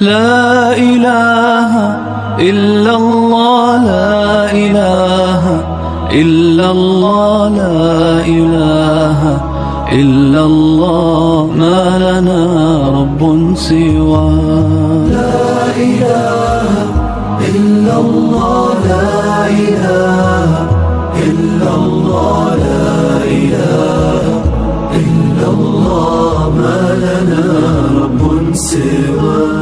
لا إله إلا الله لا إله إلا الله لا إله إلا الله ما لنا رب سوى لا إله إلا الله لا إله إلا الله لا إله إلا الله ما لنا رب سوى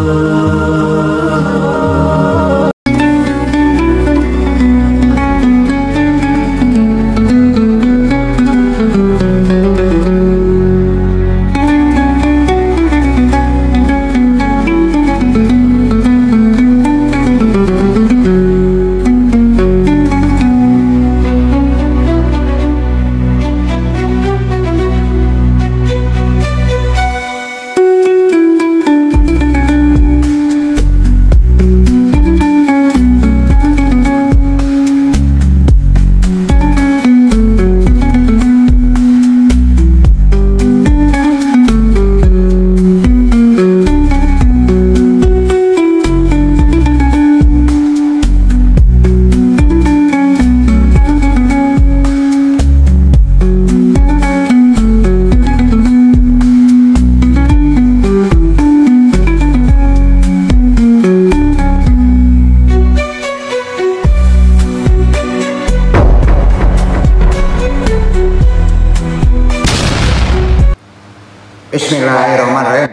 Bismillahirrahmanirrahim.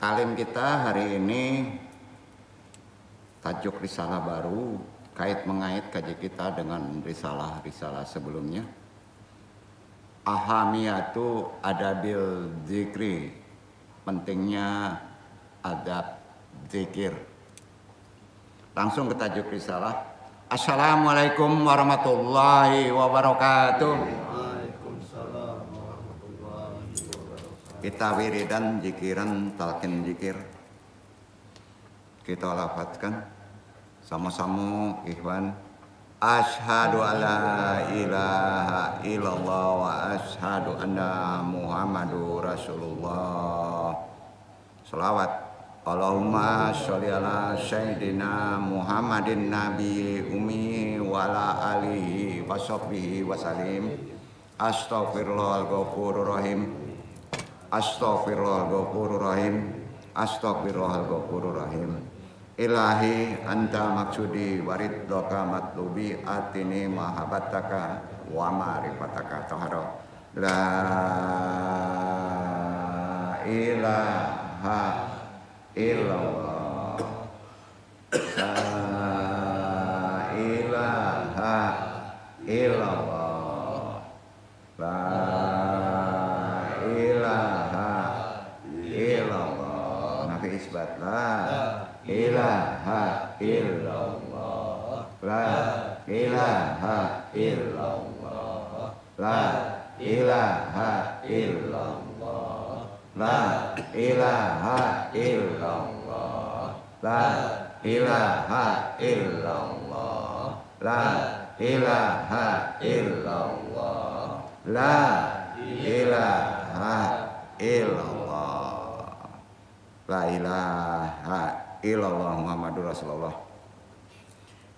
Talim kita hari ini tajuk risalah baru kait mengait kaji kita dengan risalah sebelumnya. Ahamiyatu adabil zikri, pentingnya adab zikir. Langsung ke tajuk risalah. Assalamualaikum warahmatullahi wabarakatuh. Kita wiridan, jikiran, talqin zikir. Kita lafadzkan sama-sama ikhwan. Asyhadu alla ilaha illallah wa asyhadu anna Muhammadur Rasulullah. Selawat. Allahumma sholli ala sayyidina Muhammadin nabi ummi wa ala alihi wa sahbihi wa salim. Astaghfirullahal ghafurur rahim. Astaghfirullahaladzim. Astaghfirullahaladzim. Ilahi anta maksudi wariddoka matlubi atini mahabbataka wa ma'rifataka tahara. La ilaha illallah. La ilaha illallah. La La ilaha illallah. La ilaha illallah. La ilaha illallah. La ilaha illallah. La ilaha illallah. La ilaha illallah. La ilaha illallah. La ilaha illallah Muhammadur Rasulullah.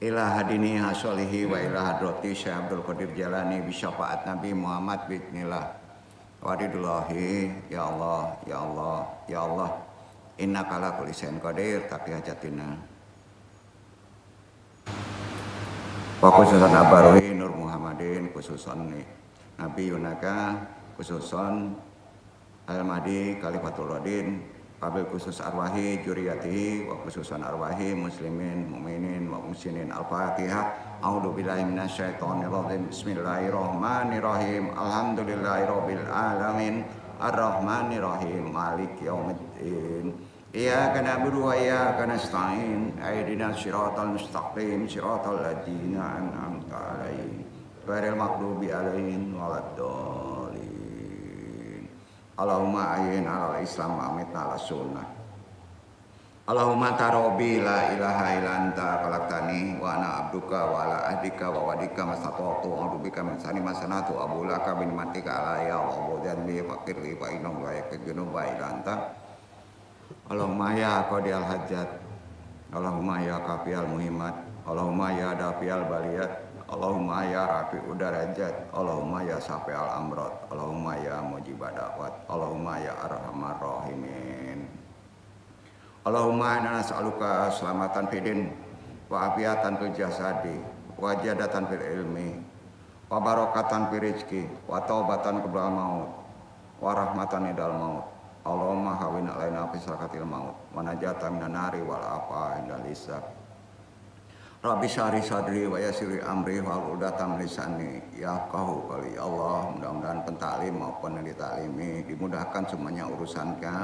Ila hadini hasolihi wa ila hadrati Syekh Abdul Qadir Jalani bi syafaat Nabi Muhammad bismillah. Waridullahi ya Allah ya Allah ya Allah. Innaka ala kulli syai'in qadir taqi hajatina. Wa khususan abaruhi Nur Muhammadin khususan Nabi Yunaka khususan Al-Mahdi Khalifatul Radin Qabil khusus arwahi juriyatihi wa khususan arwahi muslimin mu'minin wa muslimin al-fatihah. A'udzu billahi minasyaitonir rajim. Bismillahirrahmanirrahim. Alhamdulillahirabbil alamin arrahmanir rahim maliki yaumiddin. Iyyaka na'budu wa iyyaka nasta'in. Ihdinas siratal mustaqim siratal ladzina an'amta 'alaihim ghairil maghdubi 'alaihim waladdallin. Allahumma ayyin alal islam wa amitna ala sunnah. Allahumma tarobi la ilaha illa anta khalaqtani wa ana abduka wa ala ahdika wa wadika masatatu a'udzubika min sani masanatu abulaka bin matika alayya wa abudan bi faqirli fa innahu la yakunu illa anta Allahumma ya qadiyal hajat, Allahumma ya kafiyal muhimmat, Allahumma ya dafiyal baliyat, Allahumma ya rafi'ud darajat, Allahumma ya safi'al amrod, Allahumma ya mujibad da'wat, Allahumma ya arhamar rahimin. Allahumma inna nas'aluka selamatan fidin wa afiatan fil jasadi wa jadatan fil ilmi wa barakatan fil rizki wa taubatan qabla maut wa rahmatan idal maut. Allahumma hawin alaina fi sakatil maut wa najata minan nari wal afa indal hisab. Rabbi syari sadri wa yassiri amri wa udatam lisani yafqahu qawli. Allah, mudah-mudahan pentaklim maupun yang ditaklimi dimudahkan semuanya urusannya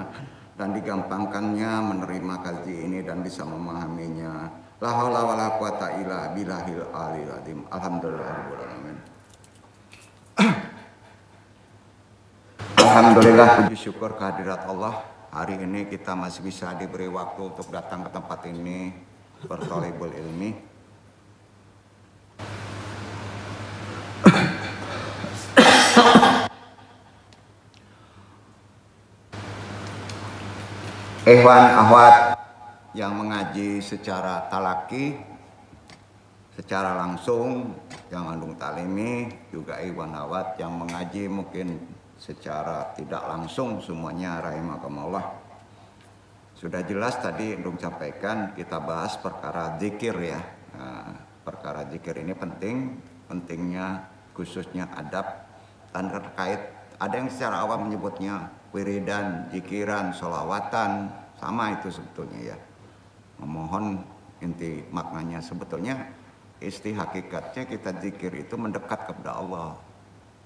dan digampangkannya menerima kaji ini dan bisa memahaminya. La haula wala quwata illa billahil aliyil azim. Alhamdulillahirabbil alamin. Alhamdulillah, puji syukur kehadirat Allah. Hari ini kita masih bisa diberi waktu untuk datang ke tempat ini berthalibul ilmi. Ikhwan akhwat yang mengaji secara talaki, secara langsung, yang andung talimi, juga ikhwan akhwat yang mengaji mungkin secara tidak langsung, semuanya rahimakumullah. Sudah jelas tadi andung sampaikan, kita bahas perkara zikir ya. Nah, perkara zikir ini pentingnya khususnya adab dan terkait. Ada yang secara awam menyebutnya wiridan, zikiran, sholawatan, sama itu sebetulnya ya. Memohon inti maknanya sebetulnya hakikatnya kita zikir itu mendekat kepada Allah,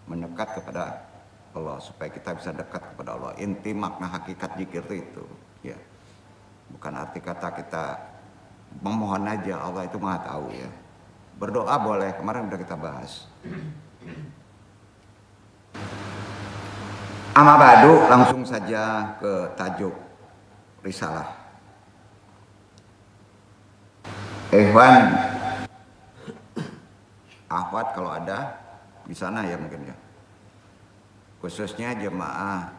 mendekat kepada Allah supaya kita bisa dekat kepada Allah. Inti makna hakikat zikir itu ya. Bukan arti kata kita memohon aja, Allah itu Maha tahu ya. Berdoa boleh, kemarin udah kita bahas. Amma ba'du, langsung saja ke tajuk risalah. Ikhwan akhwat kalau ada di sana ya mungkin ya. Khususnya jemaah,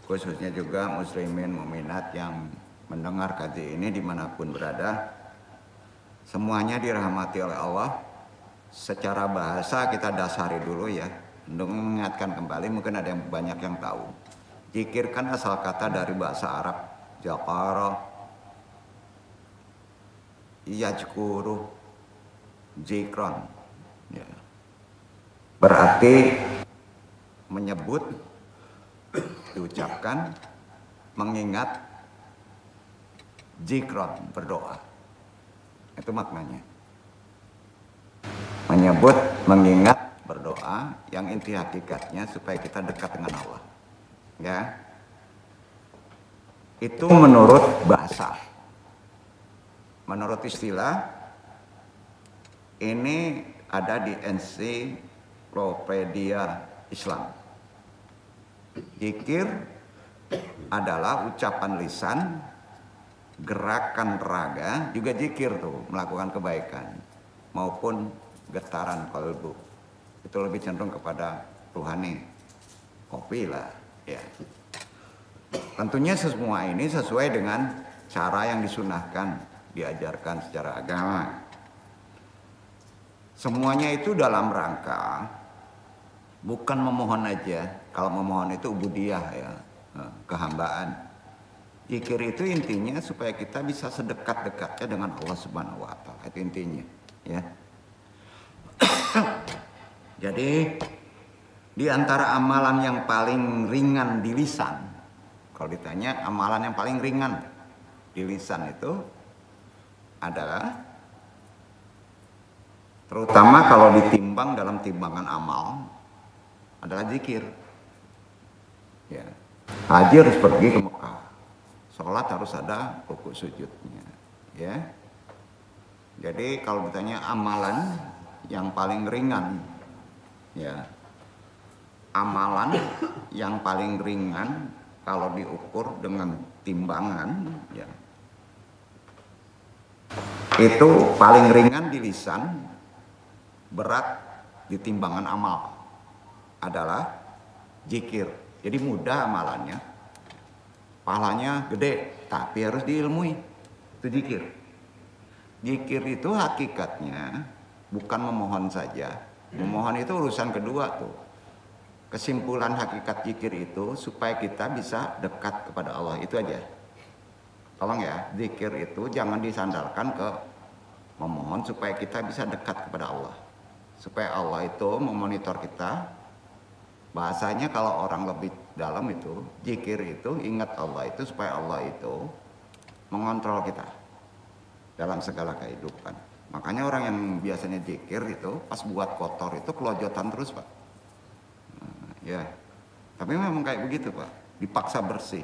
khususnya juga muslimin muminat yang mendengar kaji ini dimanapun berada. Semuanya dirahmati oleh Allah. Secara bahasa kita dasari dulu ya. Untuk mengingatkan kembali, mungkin ada yang banyak yang tahu. Zikir kan asal kata dari bahasa Arab, zakara, yajkuru, zikron. Ya. Berarti menyebut, diucapkan, mengingat, zikron, berdoa. Itu maknanya. Menyebut, mengingat, berdoa, yang inti hakikatnya supaya kita dekat dengan Allah. Ya. Itu menurut bahasa. Menurut istilah ini ada di Ensiklopedia Islam. Zikir adalah ucapan lisan, gerakan raga, juga zikir tuh, melakukan kebaikan maupun getaran kalbu. Itu lebih cenderung kepada ruhani, kopi lah ya. Tentunya semua ini sesuai dengan cara yang disunahkan, diajarkan secara agama. Semuanya itu dalam rangka bukan memohon aja. Kalau memohon itu ubudiyah ya, kehambaan. Zikir itu intinya supaya kita bisa sedekat-dekatnya dengan Allah Subhanahu wa taala. Itu intinya ya. Jadi di antara amalan yang paling ringan di lisan, kalau ditanya amalan yang paling ringan di lisan itu adalah, terutama kalau ditimbang dalam timbangan amal, adalah zikir. Ya. Haji harus pergi ke Mekah, sholat harus ada rukuk sujudnya. Ya. Jadi kalau ditanya amalan yang paling ringan, ya, amalan yang paling ringan kalau diukur dengan timbangan, ya, itu paling ringan di lisan, berat di timbangan amal adalah zikir. Jadi mudah amalannya, pahalanya gede, tapi harus diilmui. Itu zikir. Zikir itu hakikatnya bukan memohon saja. Memohon itu urusan kedua tuh. Kesimpulan hakikat zikir itu supaya kita bisa dekat kepada Allah, itu aja. Tolong ya, zikir itu jangan disandarkan ke memohon supaya kita bisa dekat kepada Allah. Supaya Allah itu memonitor kita. Bahasanya kalau orang lebih dalam itu, zikir itu ingat Allah itu supaya Allah itu mengontrol kita dalam segala kehidupan. Makanya orang yang biasanya zikir itu pas buat kotor itu kelojotan terus, Pak. Ya, tapi memang kayak begitu, Pak. Dipaksa bersih.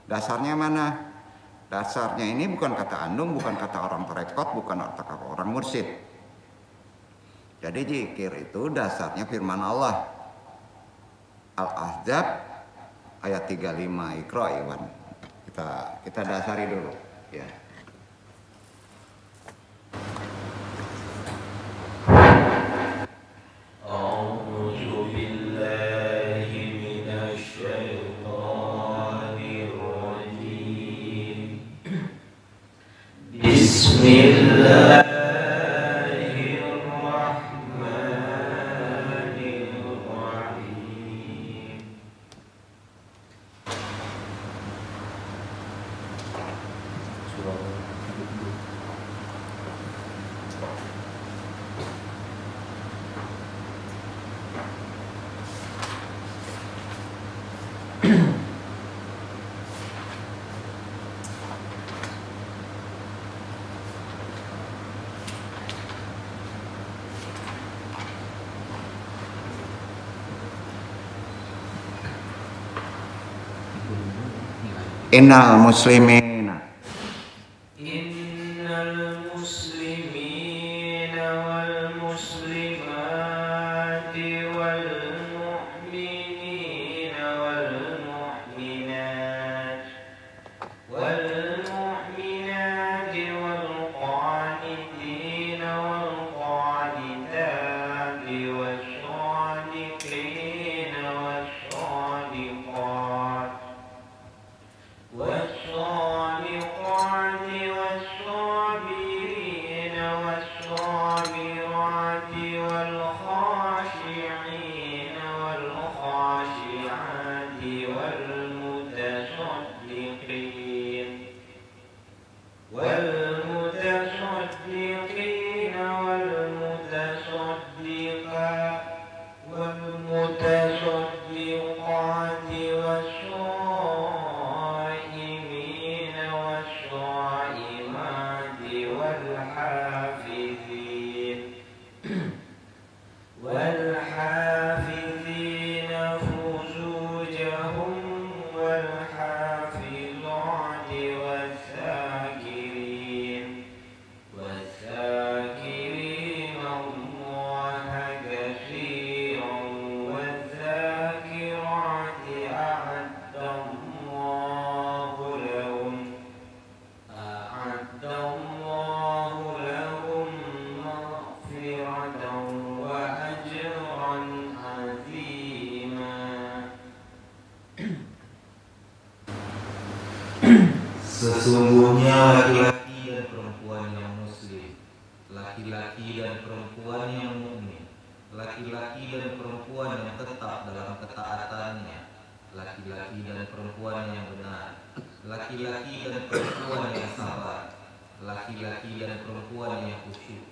Dasarnya mana? Dasarnya ini bukan kata andung, bukan kata orang tarekat, bukan kata orang mursyid. Jadi zikir itu dasarnya firman Allah. Al-Ahzab ayat 35, Iqra Iwan. Kita dasari dulu, ya. Bismillah. Innal muslimin Sesungguhnya laki-laki dan perempuan yang muslim, laki-laki dan perempuan yang mukmin, laki-laki dan perempuan yang tetap dalam ketaatannya, laki-laki dan perempuan yang benar, laki-laki dan perempuan yang sabar, laki-laki dan perempuan yang khusyuk,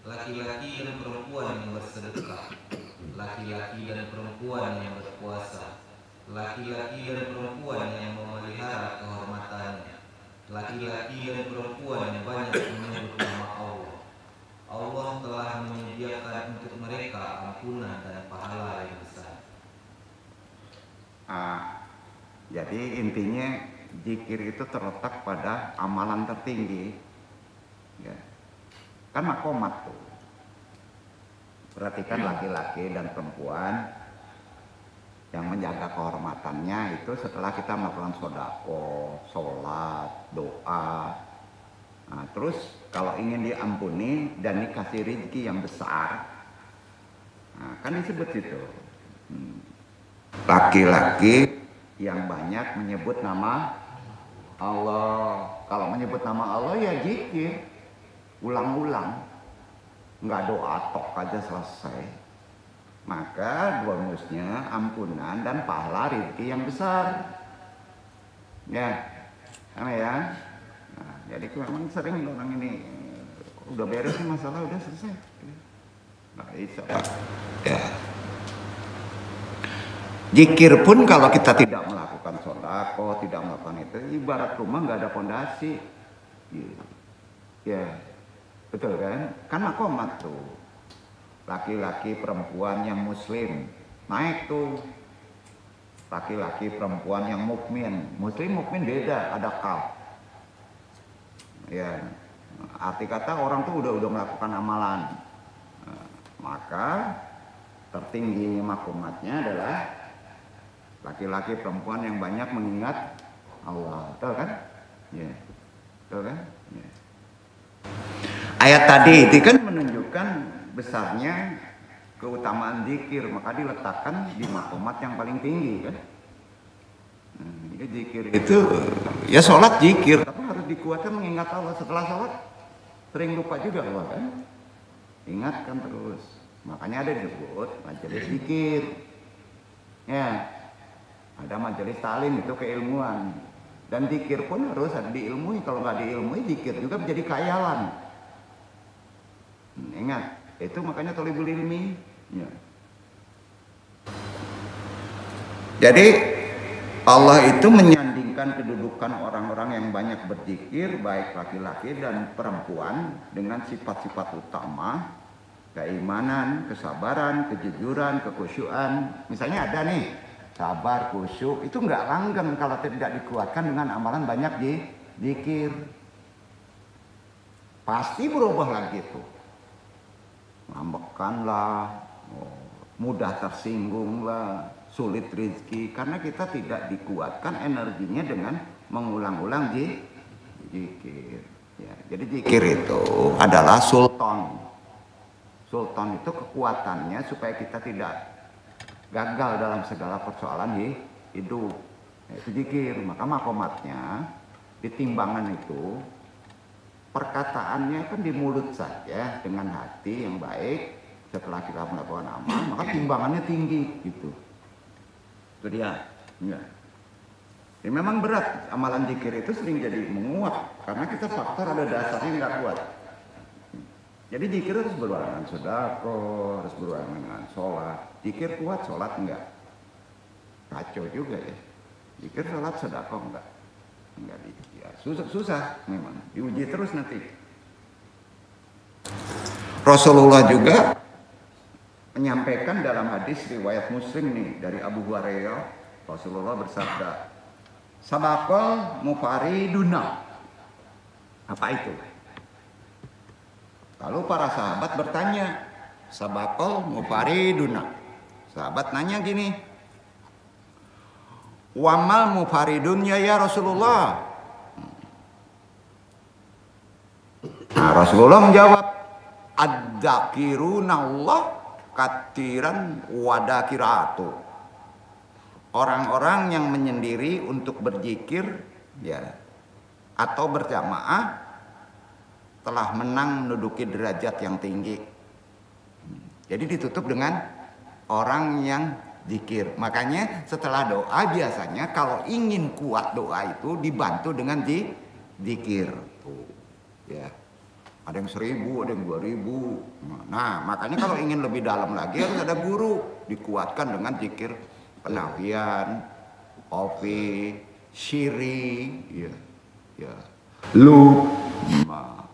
laki-laki dan perempuan yang bersedekah, laki-laki dan perempuan yang berpuasa, laki-laki dan perempuan yang memelihara kehormatannya, laki-laki dan perempuan yang banyak menyebut nama Allah. Allah telah menyediakan untuk mereka ampunan dan pahala yang besar. Jadi intinya zikir itu terletak pada amalan tertinggi, ya. Kan makomat tuh. Perhatikan laki-laki dan perempuan yang menjaga kehormatannya itu setelah kita melakukan sodako, sholat, doa. Nah, terus kalau ingin diampuni dan dikasih rezeki yang besar, nah, kan disebut itu laki-laki yang banyak menyebut nama Allah. Kalau menyebut nama Allah ya zikir, ulang-ulang, nggak doa tok aja selesai. Maka bonusnya ampunan dan pahala rezeki yang besar. Ya, sama ya. Nah, jadi memang sering orang ini udah beres nih masalah, udah selesai. Nah, bisa. Ya. Zikir pun kalau kita tidak melakukan sodako, tidak melakukan itu, ibarat rumah nggak ada fondasi. Ya, betul kan? Kan makomat tuh. Laki-laki perempuan yang muslim naik tuh. Laki-laki perempuan yang mukmin. Muslim mukmin beda, ada kaf. Ya, arti kata orang tuh udah melakukan amalan. Nah, maka tertinggi makomatnya adalah laki-laki perempuan yang banyak mengingat Allah, betul kan? Ya, betul kan? Ya. Ayat tadi itu kan menunjukkan besarnya keutamaan zikir, maka diletakkan di makomat yang paling tinggi kan? Ya, zikir itu ya sholat zikir, tapi harus dikuatkan mengingat Allah. Setelah sholat sering lupa juga Allah kan? Ingatkan terus, makanya ada disebut majelis zikir. Ya. Ada majelis talim, itu keilmuan. Dan zikir pun harus ada diilmui. Kalau nggak diilmui, zikir juga menjadi khayalan. Ingat, itu makanya thalibul ilmi. Ya. Jadi Allah itu menyandingkan kedudukan orang-orang yang banyak berzikir, baik laki-laki dan perempuan, dengan sifat-sifat utama, keimanan, kesabaran, kejujuran, kekhusyuan. Misalnya ada nih, sabar, khusyuk, itu nggak langgeng kalau tidak dikuatkan dengan amalan banyak di zikir. Pasti berubah lagi tuh. Ngambekan lah, mudah tersinggung lah, sulit rezeki, karena kita tidak dikuatkan energinya dengan mengulang-ulang zikir. Ya, jadi zikir itu adalah sultan. Sultan itu kekuatannya supaya kita tidak gagal dalam segala persoalan hidup. Itu zikir. Maka makomatnya di timbangan itu, perkataannya kan di mulut saja dengan hati yang baik. Setelah kita melakukan amal, maka timbangannya tinggi gitu. Itu dia. Ya. Jadi memang berat, amalan zikir itu sering jadi menguap karena kita faktor ada dasarnya nggak kuat. Jadi zikir harus berbarengan sedekah, harus berbarengan dengan sholat. Zikir kuat, sholat enggak. Kacau juga ya. Zikir, sholat, sedekah enggak. Enggak ya, susah memang. Diuji terus nanti. Rasulullah juga menyampaikan dalam hadis riwayat Muslim nih dari Abu Hurairah, Rasulullah bersabda, "Sabaqal mufariduna." Apa itu? Lalu para sahabat bertanya, "Sabaqal mufariduna." Sahabat nanya gini, "Wamal mufaridunnya ya Rasulullah?" Nah, Rasulullah menjawab, "Adzakiruna Allah katiran wadakiratu." Orang-orang yang menyendiri untuk berzikir ya atau berjamaah telah menang menduduki derajat yang tinggi. Jadi ditutup dengan orang yang zikir. Makanya setelah doa biasanya kalau ingin kuat doa itu dibantu dengan zikir. Ya. Ada yang 1000, ada yang 2000. Nah, makanya kalau ingin lebih dalam lagi harus ada guru, dikuatkan dengan zikir penafian, ofi, syiri, ya, ya, lu,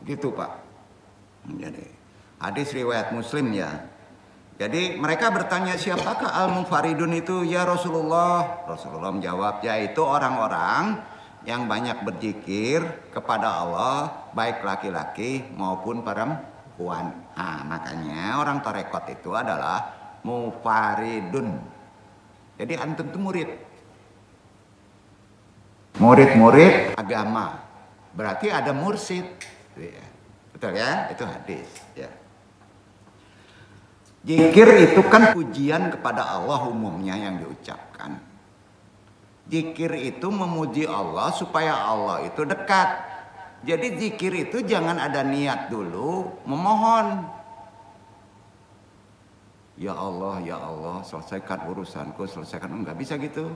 gitu Pak. Jadi hadis riwayat Muslim ya. Jadi mereka bertanya, siapakah al-munfaridun itu ya Rasulullah? Rasulullah menjawab, yaitu orang-orang yang banyak berzikir kepada Allah, baik laki-laki maupun perempuan. Nah, makanya orang tarekat itu adalah mufaridun. Jadi antum itu murid agama. Berarti ada mursid. Betul ya? Itu hadis. Ya. Zikir itu kan pujian kepada Allah umumnya yang diucapkan. Zikir itu memuji Allah supaya Allah itu dekat. Jadi zikir itu jangan ada niat dulu memohon. Ya Allah, selesaikan urusanku, selesaikan. Enggak bisa gitu.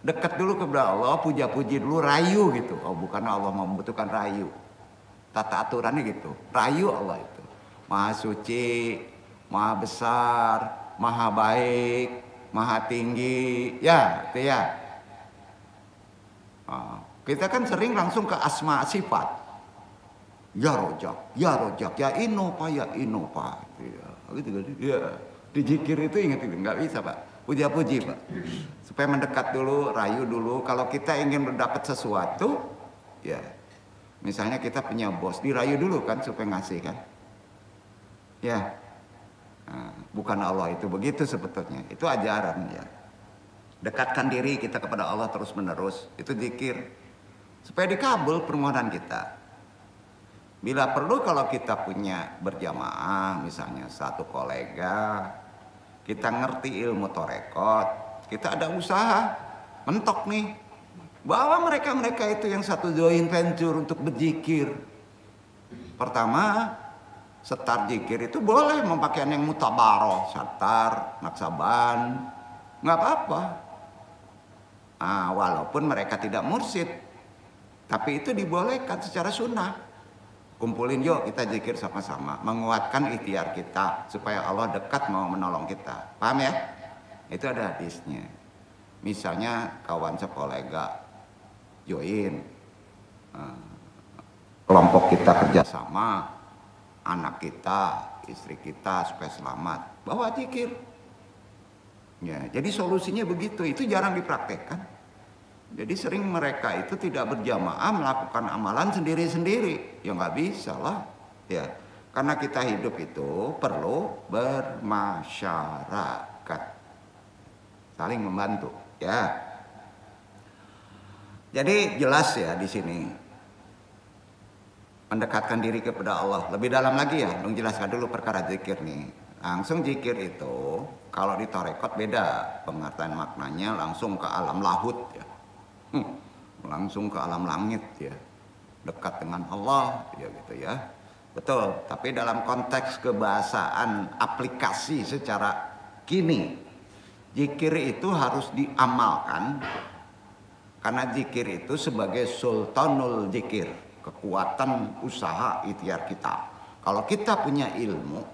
Dekat dulu kepada Allah, puja-puji dulu, rayu gitu. Oh, bukan Allah membutuhkan rayu. Tata aturannya gitu. Rayu Allah itu. Maha suci, maha besar, maha baik, maha tinggi. Ya, itu ya. Kita kan sering langsung ke asma sifat. Ya rojak, ya inopa, ya, gitu kan? Ya, di zikir itu ingat itu nggak bisa Pak. Puja-puji Pak. Supaya mendekat dulu, rayu dulu. Kalau kita ingin mendapat sesuatu, ya, misalnya kita punya bos, dirayu dulu kan supaya ngasih kan? Ya, bukan Allah itu begitu sebetulnya. Itu ajaran ya. Dekatkan diri kita kepada Allah terus menerus. Itu zikir. Supaya dikabul permohonan kita. Bila perlu kalau kita punya berjamaah. Misalnya satu kolega. Kita ngerti ilmu torekot. Kita ada usaha. Mentok nih. Bawa mereka-mereka itu yang satu joint venture untuk berzikir. Pertama. Setar zikir itu boleh memakai yang mutabaroh. Satar, naksaban. Nggak apa-apa. Walaupun mereka tidak mursyid, tapi itu dibolehkan secara sunnah. Kumpulin yuk kita zikir sama-sama, menguatkan ikhtiar kita supaya Allah dekat mau menolong kita. Paham ya? Itu ada hadisnya. Misalnya kawan sekolega join, kelompok kita kerjasama, anak kita, istri kita supaya selamat, bawa zikir. Ya, jadi solusinya begitu. Itu jarang dipraktekkan. Jadi sering mereka itu tidak berjamaah melakukan amalan sendiri-sendiri. Ya nggak bisa lah. Ya, karena kita hidup itu perlu bermasyarakat, saling membantu. Ya. Jadi jelas ya di sini mendekatkan diri kepada Allah. Lebih dalam lagi ya, dong jelaskan dulu perkara zikir nih. Langsung zikir itu kalau di tarekat beda pengertian maknanya, langsung ke alam lahut ya. Langsung ke alam langit ya, dekat dengan Allah ya gitu ya. Betul, tapi dalam konteks kebahasaan aplikasi secara kini, zikir itu harus diamalkan. Karena zikir itu sebagai sultanul zikir, kekuatan usaha ikhtiar kita. Kalau kita punya ilmu,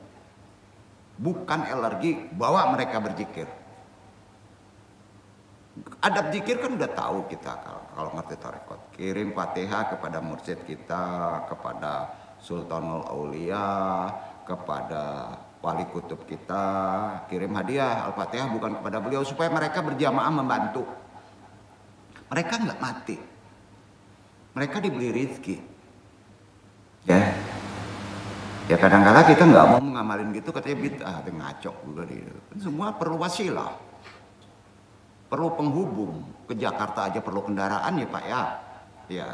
bukan alergi, bawa mereka berzikir. Adab zikir kan udah tahu kita kalau ngerti tarekat. Kirim Fatihah kepada mursyid kita, kepada Sultanul Aulia, kepada wali kutub kita. Kirim hadiah Al-Fatihah bukan kepada beliau supaya mereka berjamaah membantu. Mereka nggak mati. Mereka diberi rezeki. Ya. Ya kadang-kadang kita nggak mau mengamalin gitu, katanya bid'ah, ngacok juga gitu. Semua perlu wasilah. Perlu penghubung. Ke Jakarta aja perlu kendaraan ya Pak ya.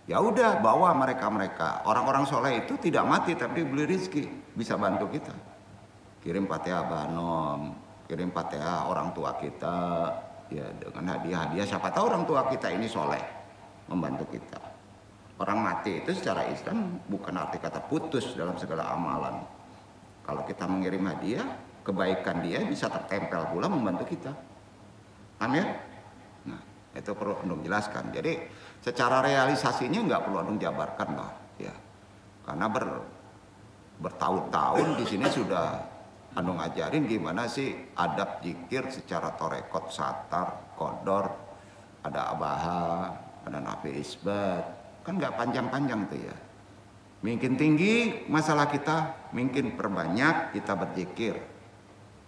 Ya udah bawa mereka-mereka. Orang-orang soleh itu tidak mati tapi beli rezeki, bisa bantu kita. Kirim Fatihah Banom, kirim Fatihah orang tua kita, ya dengan hadiah-hadiah. Siapa tahu orang tua kita ini soleh, membantu kita. Orang mati itu secara Islam bukan arti kata putus dalam segala amalan. Kalau kita mengirim hadiah, kebaikan dia bisa tertempel pula membantu kita. Paham ya? Nah, itu perlu Andung jelaskan. Jadi secara realisasinya nggak perlu Andung jabarkan lah, ya. Karena bertahun-tahun di sini sudah Andung ngajarin gimana sih adab zikir secara torekot, satar, kodor, ada abaha, ada nafi isbat, kan nggak panjang-panjang tuh ya. Mungkin tinggi masalah kita, mungkin perbanyak kita berzikir,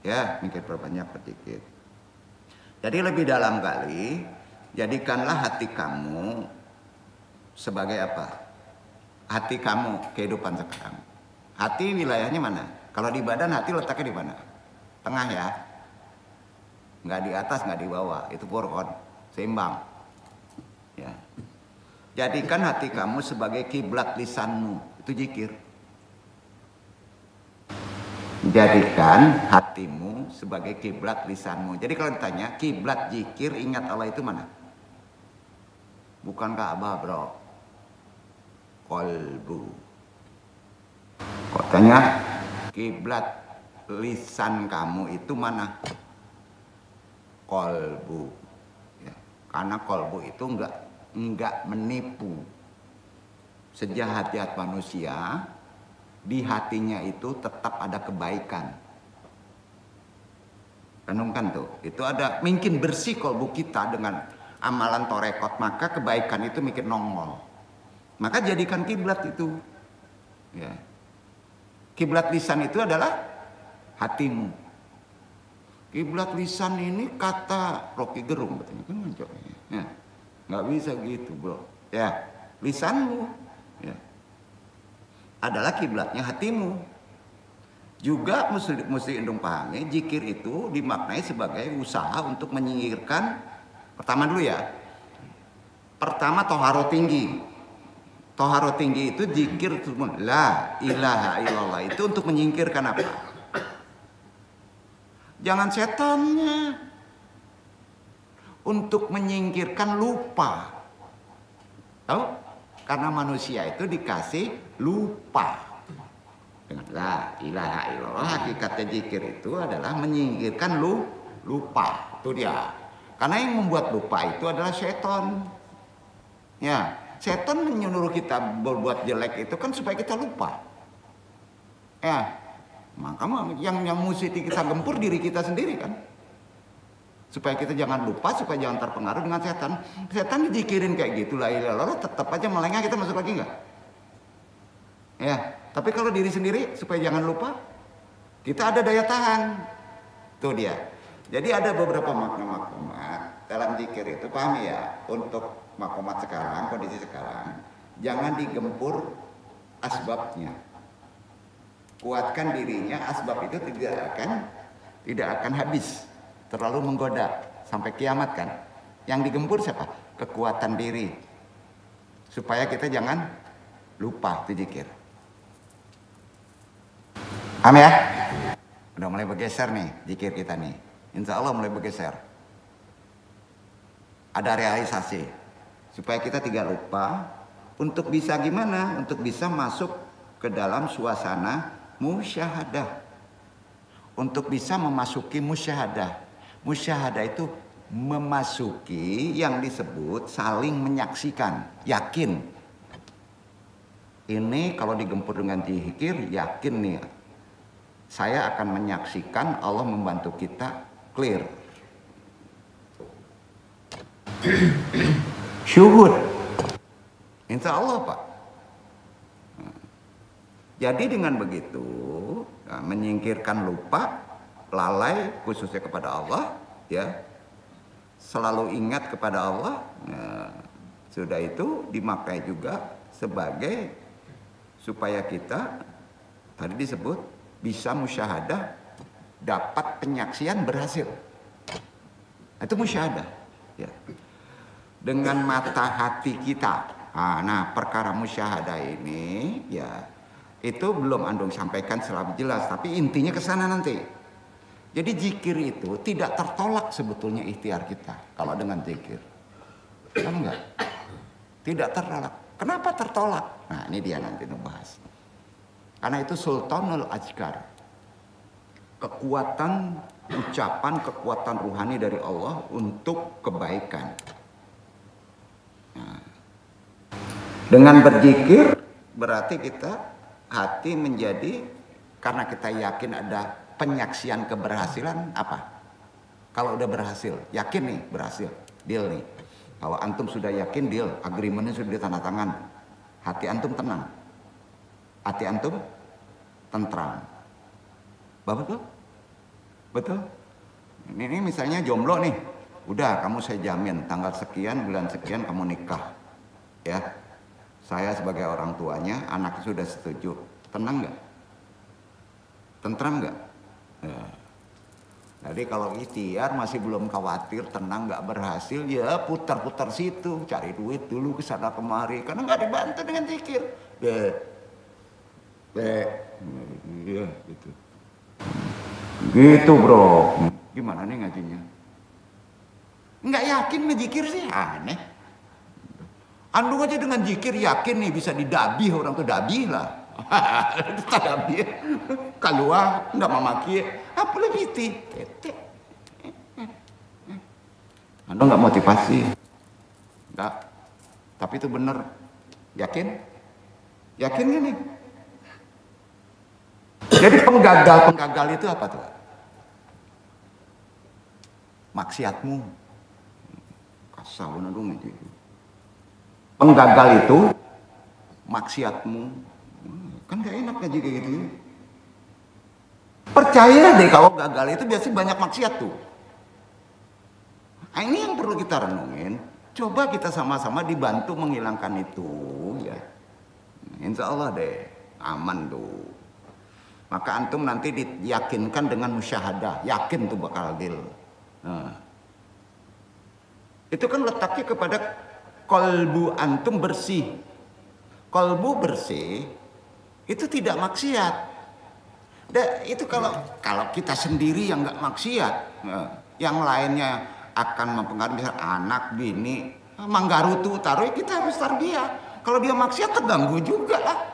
ya, mungkin perbanyak berzikir. Jadi lebih dalam kali, jadikanlah hati kamu sebagai apa? Hati kamu, kehidupan sekarang. Hati wilayahnya mana? Kalau di badan hati letaknya di mana? Tengah ya. Nggak di atas, nggak di bawah. Itu Qur'an, seimbang. Ya. Jadikan hati kamu sebagai kiblat lisanmu. Itu zikir. jadikan hatimu sebagai kiblat lisanmu. Jadi kalau ditanya kiblat zikir ingat Allah itu mana? Bukan Ka'bah, bro. Kolbu. Kok tanya kiblat lisan kamu itu mana? Kolbu. Ya, karena kolbu itu enggak menipu. Sejahat-jahat manusia, di hatinya itu tetap ada kebaikan. Renungkan tuh, itu ada mungkin bersih kolbu kita dengan amalan torekot, maka kebaikan itu mungkin nongol. Maka jadikan kiblat itu. Ya. Kiblat lisan itu adalah hatimu. Kiblat lisan ini kata Rocky Gerung katanya kan ya, nggak bisa gitu bro. Ya, lisanmu ya, adalah kiblatnya hatimu. Juga mesti endung pahami, zikir itu dimaknai sebagai usaha untuk menyingkirkan. Pertama dulu ya. Pertama toharo tinggi. Toharo tinggi itu zikir la ilaha illallah itu untuk menyingkirkan apa? Jangan setannya. Untuk menyingkirkan lupa. Tahu? Karena manusia itu dikasih lupa. Dengan la ilaha illallah, hakikatnya zikir itu adalah menyingkirkan lupa. Itu dia. Karena yang membuat lupa itu adalah setan. Ya, setan menyuruh kita berbuat jelek itu kan supaya kita lupa. Ya, maka yang mesti kita gempur diri kita sendiri kan. Supaya kita jangan lupa, supaya jangan terpengaruh dengan setan. Setan dizikirin kayak gitu, la ilaha illallah, tetap aja melengah, kita masuk lagi enggak? Ya, tapi kalau diri sendiri supaya jangan lupa, kita ada daya tahan. Tuh dia. Jadi ada beberapa makna-makna dalam zikir itu, pahami ya, untuk makomat sekarang, kondisi sekarang, jangan digempur asbabnya. Kuatkan dirinya, asbab itu tidak akan habis, terlalu menggoda sampai kiamat kan. Yang digempur siapa? Kekuatan diri. Supaya kita jangan lupa itu zikir. Paham ya? Udah mulai bergeser nih zikir kita nih. Insya Allah mulai bergeser. Ada realisasi. Supaya kita tidak lupa. Untuk bisa gimana? Untuk bisa masuk ke dalam suasana musyahadah. Untuk bisa memasuki musyahadah. Musyahadah itu memasuki yang disebut saling menyaksikan. Yakin. Ini kalau digempur dengan zikir, yakin nih. Saya akan menyaksikan Allah membantu kita clear. Syuhud. Insya Allah Pak. Jadi dengan begitu, menyingkirkan lupa, lalai khususnya kepada Allah, ya, selalu ingat kepada Allah. Sudah itu dimaknai juga sebagai supaya kita tadi disebut bisa musyahadah, dapat penyaksian berhasil. Itu musyahadah. Ya. Dengan mata hati kita. Nah, perkara musyahadah ini, ya, itu belum Andung sampaikan secara jelas, tapi intinya ke sana nanti. Jadi zikir itu tidak tertolak sebetulnya ikhtiar kita kalau dengan zikir. Kan enggak? Tidak tertolak. Kenapa tertolak? Nah, ini dia nanti ngebahas. Karena itu Sultanul Azkar. Kekuatan ucapan, kekuatan ruhani dari Allah untuk kebaikan. Nah, dengan berzikir berarti kita hati menjadi, karena kita yakin ada penyaksian keberhasilan apa? Kalau udah berhasil, yakin nih berhasil, deal nih. Kalau antum sudah yakin deal, agreementnya sudah ditandatangan, hati antum tenang. Hati antum tentram. Betul? Betul? Ini misalnya jomblo nih. Udah, kamu saya jamin tanggal sekian, bulan sekian kamu nikah. Ya. Saya sebagai orang tuanya, anak sudah setuju. Tenang nggak? Tentram nggak? Ya. Jadi kalau ikhtiar masih belum khawatir, tenang nggak berhasil, ya putar-putar situ, cari duit dulu ke sana kemari, karena nggak dibantu dengan zikir. Ya, gitu. Gitu bro. Gimana nih ngajinya? Nggak yakin ngejikir sih aneh. Andung aja dengan jikir yakin nih bisa didabih orang tuh dabih lah. Dabih. Keluar nggak memaki. Apa lebih ti? Andung nggak motivasi. Nggak. Tapi itu bener. Yakin? Yakin gak nih? Jadi penggagal itu apa tuh? Maksiatmu. Kasar bener dong itu. Penggagal itu maksiatmu. Kan gak enak aja kayak gitu. Percaya deh kalau gagal itu biasanya banyak maksiat tuh. Nah, ini yang perlu kita renungin. Coba kita sama-sama dibantu menghilangkan itu ya. Insya Allah deh aman tuh. Maka antum nanti diyakinkan dengan musyahadah. Yakin tuh bakal deal. Nah. Itu kan letaknya kepada kolbu antum bersih. Kolbu bersih itu tidak maksiat. Itu kalau kita sendiri yang nggak maksiat, yang lainnya akan mempengaruhi misal anak, bini, manggarutu, taruh kita harus tarbiyah. Kalau dia maksiat terganggu juga lah.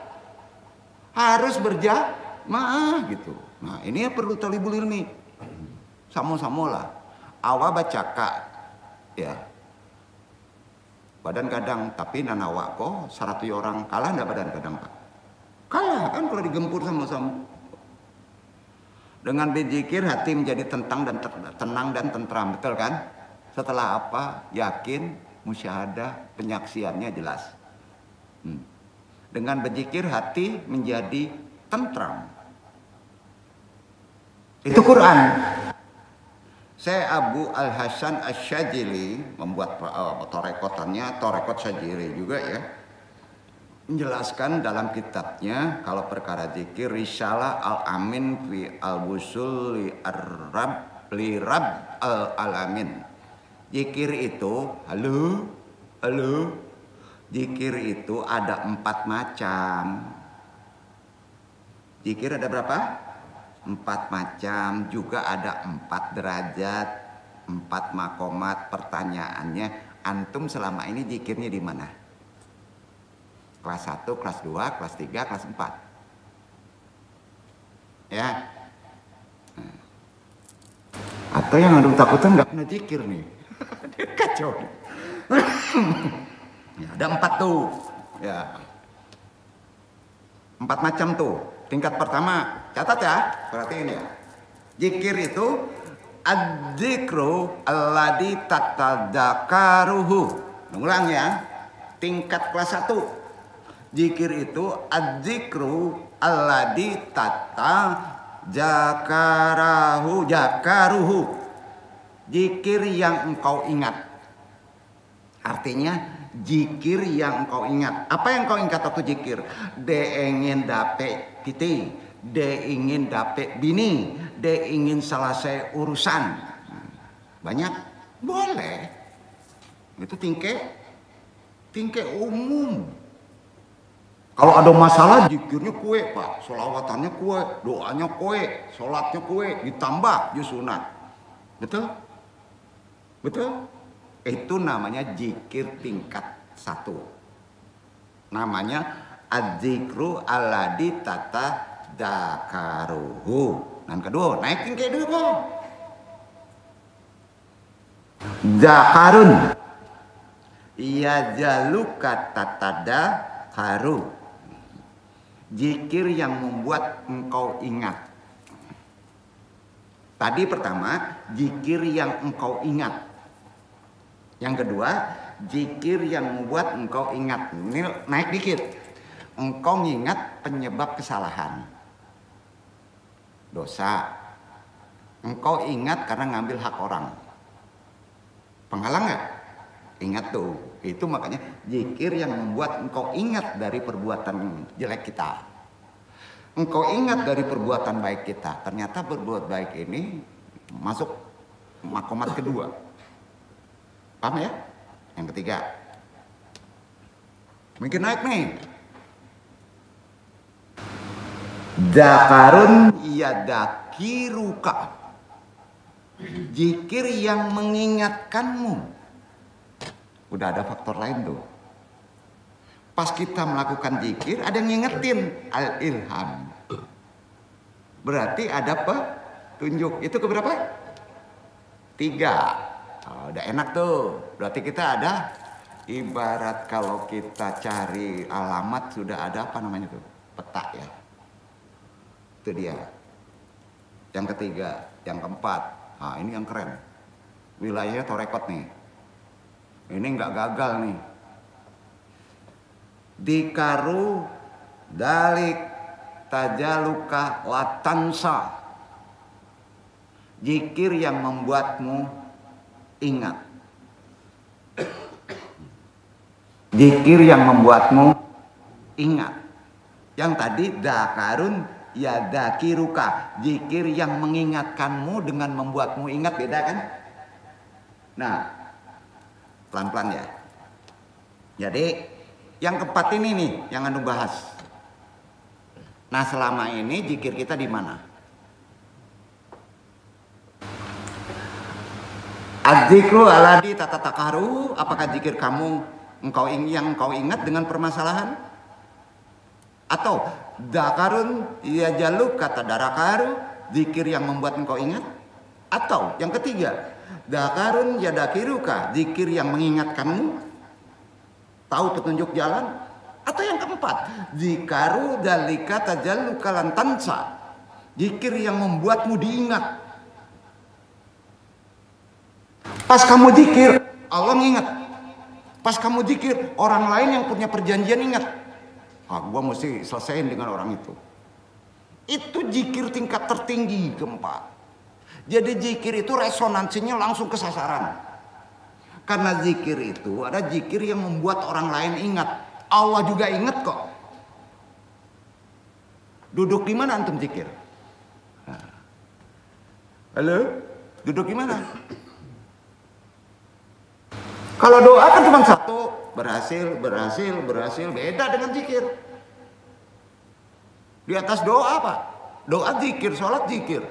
Harus berjamaah gitu. Nah ini yang perlu talibul ilmi. Sama-sama lah. Awa bacaka ya. Badan kadang tapi nanawa kok 100 orang kalah enggak badan kadang Pak? Kalah kan kalau digempur sama-sama. Dengan berzikir hati menjadi tenang dan tentram, betul kan? Setelah apa? Yakin, musyahadah, penyaksiannya jelas. Dengan berzikir hati menjadi tentram. Itu Quran. Saya Abu Al-Hasan Asy-Syadzili membuat torekotannya, torekot Syadzili juga ya. Menjelaskan dalam kitabnya kalau perkara zikir Risalah Al-Amin fi Al-Wusul li Rabb Al-Alamin. Zikir itu, halo. Zikir itu ada 4 macam. Zikir ada berapa? 4 macam, juga ada 4 derajat, 4 makomat. Pertanyaannya, antum selama ini zikirnya di mana? Kelas 1, kelas 2, kelas 3, kelas 4. Ya. Atau yang antum takutan nggak pernah zikir nih. Kacau. Ya, ada 4 tuh. Ya. 4 macam tuh. Tingkat pertama, catat ya, perhatiin ya. Zikir itu adzikru alladzi tatadzakaruhu. Ulang ya. Tingkat kelas 1. Zikir itu adzikru alladzi jakaruhu. Zikir yang engkau ingat. Artinya zikir yang engkau ingat. Apa yang engkau ingat waktu zikir? De ingin dapet piti, de ingin dapet bini, de ingin selesai urusan. Banyak? Boleh. Itu tingke umum. Kalau ada masalah zikirnya kue Pak, sholawatan kue, doanya kue, sholatnya kue, ditambah juz sunat. Betul? Betul? Itu namanya zikir tingkat 1. Namanya adzikru alladzi tatadzakaruhu. Dan kedua, naik tingkat 2. Zakarun. Ya jaluka tatadzakaru. Zikir yang membuat engkau ingat. Tadi pertama, zikir yang engkau ingat. Yang kedua, zikir yang membuat engkau ingat. Ini naik dikit. Engkau ingat penyebab kesalahan. Dosa. Engkau ingat karena ngambil hak orang. Penghalang nggak? Ingat tuh. Itu makanya zikir yang membuat engkau ingat dari perbuatan jelek kita. Engkau ingat dari perbuatan baik kita. Ternyata berbuat baik ini masuk makomat kedua. Paham ya? Yang ketiga. Mungkin naik nih. Zakarun Yudzakiruka. Zikir yang mengingatkanmu. Udah ada faktor lain tuh. Pas kita melakukan zikir ada yang ngingetin, al-ilham. Berarti ada petunjuk. Itu keberapa? 3. Oh, udah enak tuh. Berarti kita ada, ibarat kalau kita cari alamat sudah ada apa namanya tuh? Peta ya. Itu dia. Yang ketiga, yang keempat. Nah, ini yang keren. Wilayahnya Torekot nih. Ini nggak gagal nih. Dikaru dalik tajaluka latansa. Zikir yang membuatmu ingat. Zikir yang membuatmu ingat. Yang tadi dakarun ya dakiruka. Zikir yang mengingatkanmu dengan membuatmu ingat, beda kan? Nah, pelan-pelan ya. Jadi yang keempat ini nih yang anu bahas. Nah, selama ini zikir kita di mana? Az-zikru aladi tatatakaru. Apakah zikir kamu yang engkau ingat dengan permasalahan? Atau dakarun ya jaluk kata darakaru, zikir yang membuat engkau ingat? Atau yang ketiga, dakarun ya dakiruka, zikir yang mengingatkanmu, tahu petunjuk jalan? Atau yang keempat, zikaru dalika tajalluka lantansa, zikir yang membuatmu diingat. Pas kamu zikir, Allah ngingat. Pas kamu zikir, orang lain yang punya perjanjian ingat. Gua mesti selesaiin dengan orang itu. Itu zikir tingkat tertinggi keempat. Jadi zikir itu resonansinya langsung ke sasaran. Karena zikir itu ada zikir yang membuat orang lain ingat. Allah juga ingat kok. Duduk di mana antum zikir? Halo? Duduk di mana? Kalau doa kan cuma satu, berhasil. Beda dengan zikir. Di atas doa apa? Doa zikir, sholat zikir.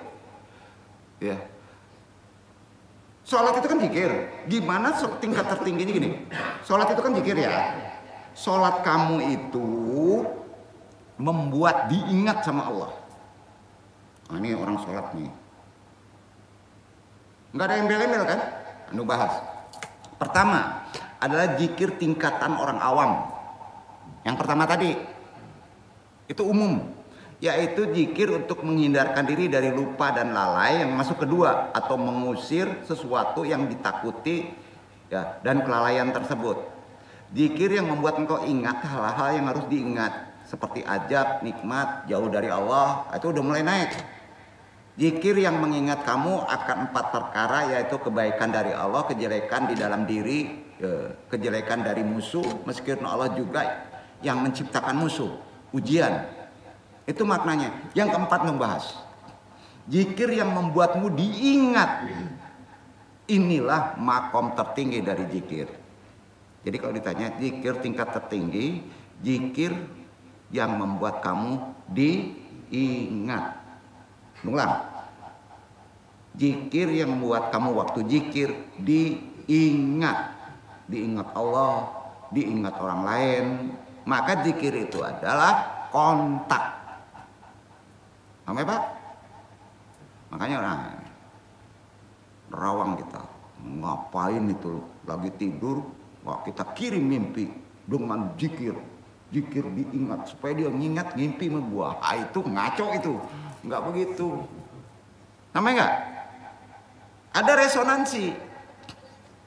Ya. Sholat itu kan zikir. Gimana tingkat tertingginya gini? Sholat itu kan zikir ya. Sholat kamu itu membuat diingat sama Allah. Nah, ini orang sholat nih. Nggak ada embel-embel kan? Anu bahas. Pertama adalah zikir tingkatan orang awam. Yang pertama tadi itu umum, yaitu zikir untuk menghindarkan diri dari lupa dan lalai yang masuk kedua, atau mengusir sesuatu yang ditakuti ya, dan kelalaian tersebut. Zikir yang membuat engkau ingat hal-hal yang harus diingat, seperti ajab, nikmat, jauh dari Allah, itu udah mulai naik. Zikir yang mengingat kamu akan 4 perkara, yaitu kebaikan dari Allah, kejelekan di dalam diri, kejelekan dari musuh, meskipun Allah juga yang menciptakan musuh, ujian. Itu maknanya. Yang keempat membahas zikir yang membuatmu diingat. Inilah makom tertinggi dari zikir. Jadi kalau ditanya zikir tingkat tertinggi, zikir yang membuat kamu diingat. Ulang. Zikir yang membuat kamu waktu zikir diingat. Diingat Allah, diingat orang lain. Maka zikir itu adalah kontak. Sampai Pak? Makanya orang rawang kita. Ngapain itu? Lagi tidur, wah kita kirim mimpi dengan zikir. Zikir diingat supaya dia ngingat mimpi membuah. Itu ngaco itu. Enggak begitu. Namanya enggak? Ada resonansi.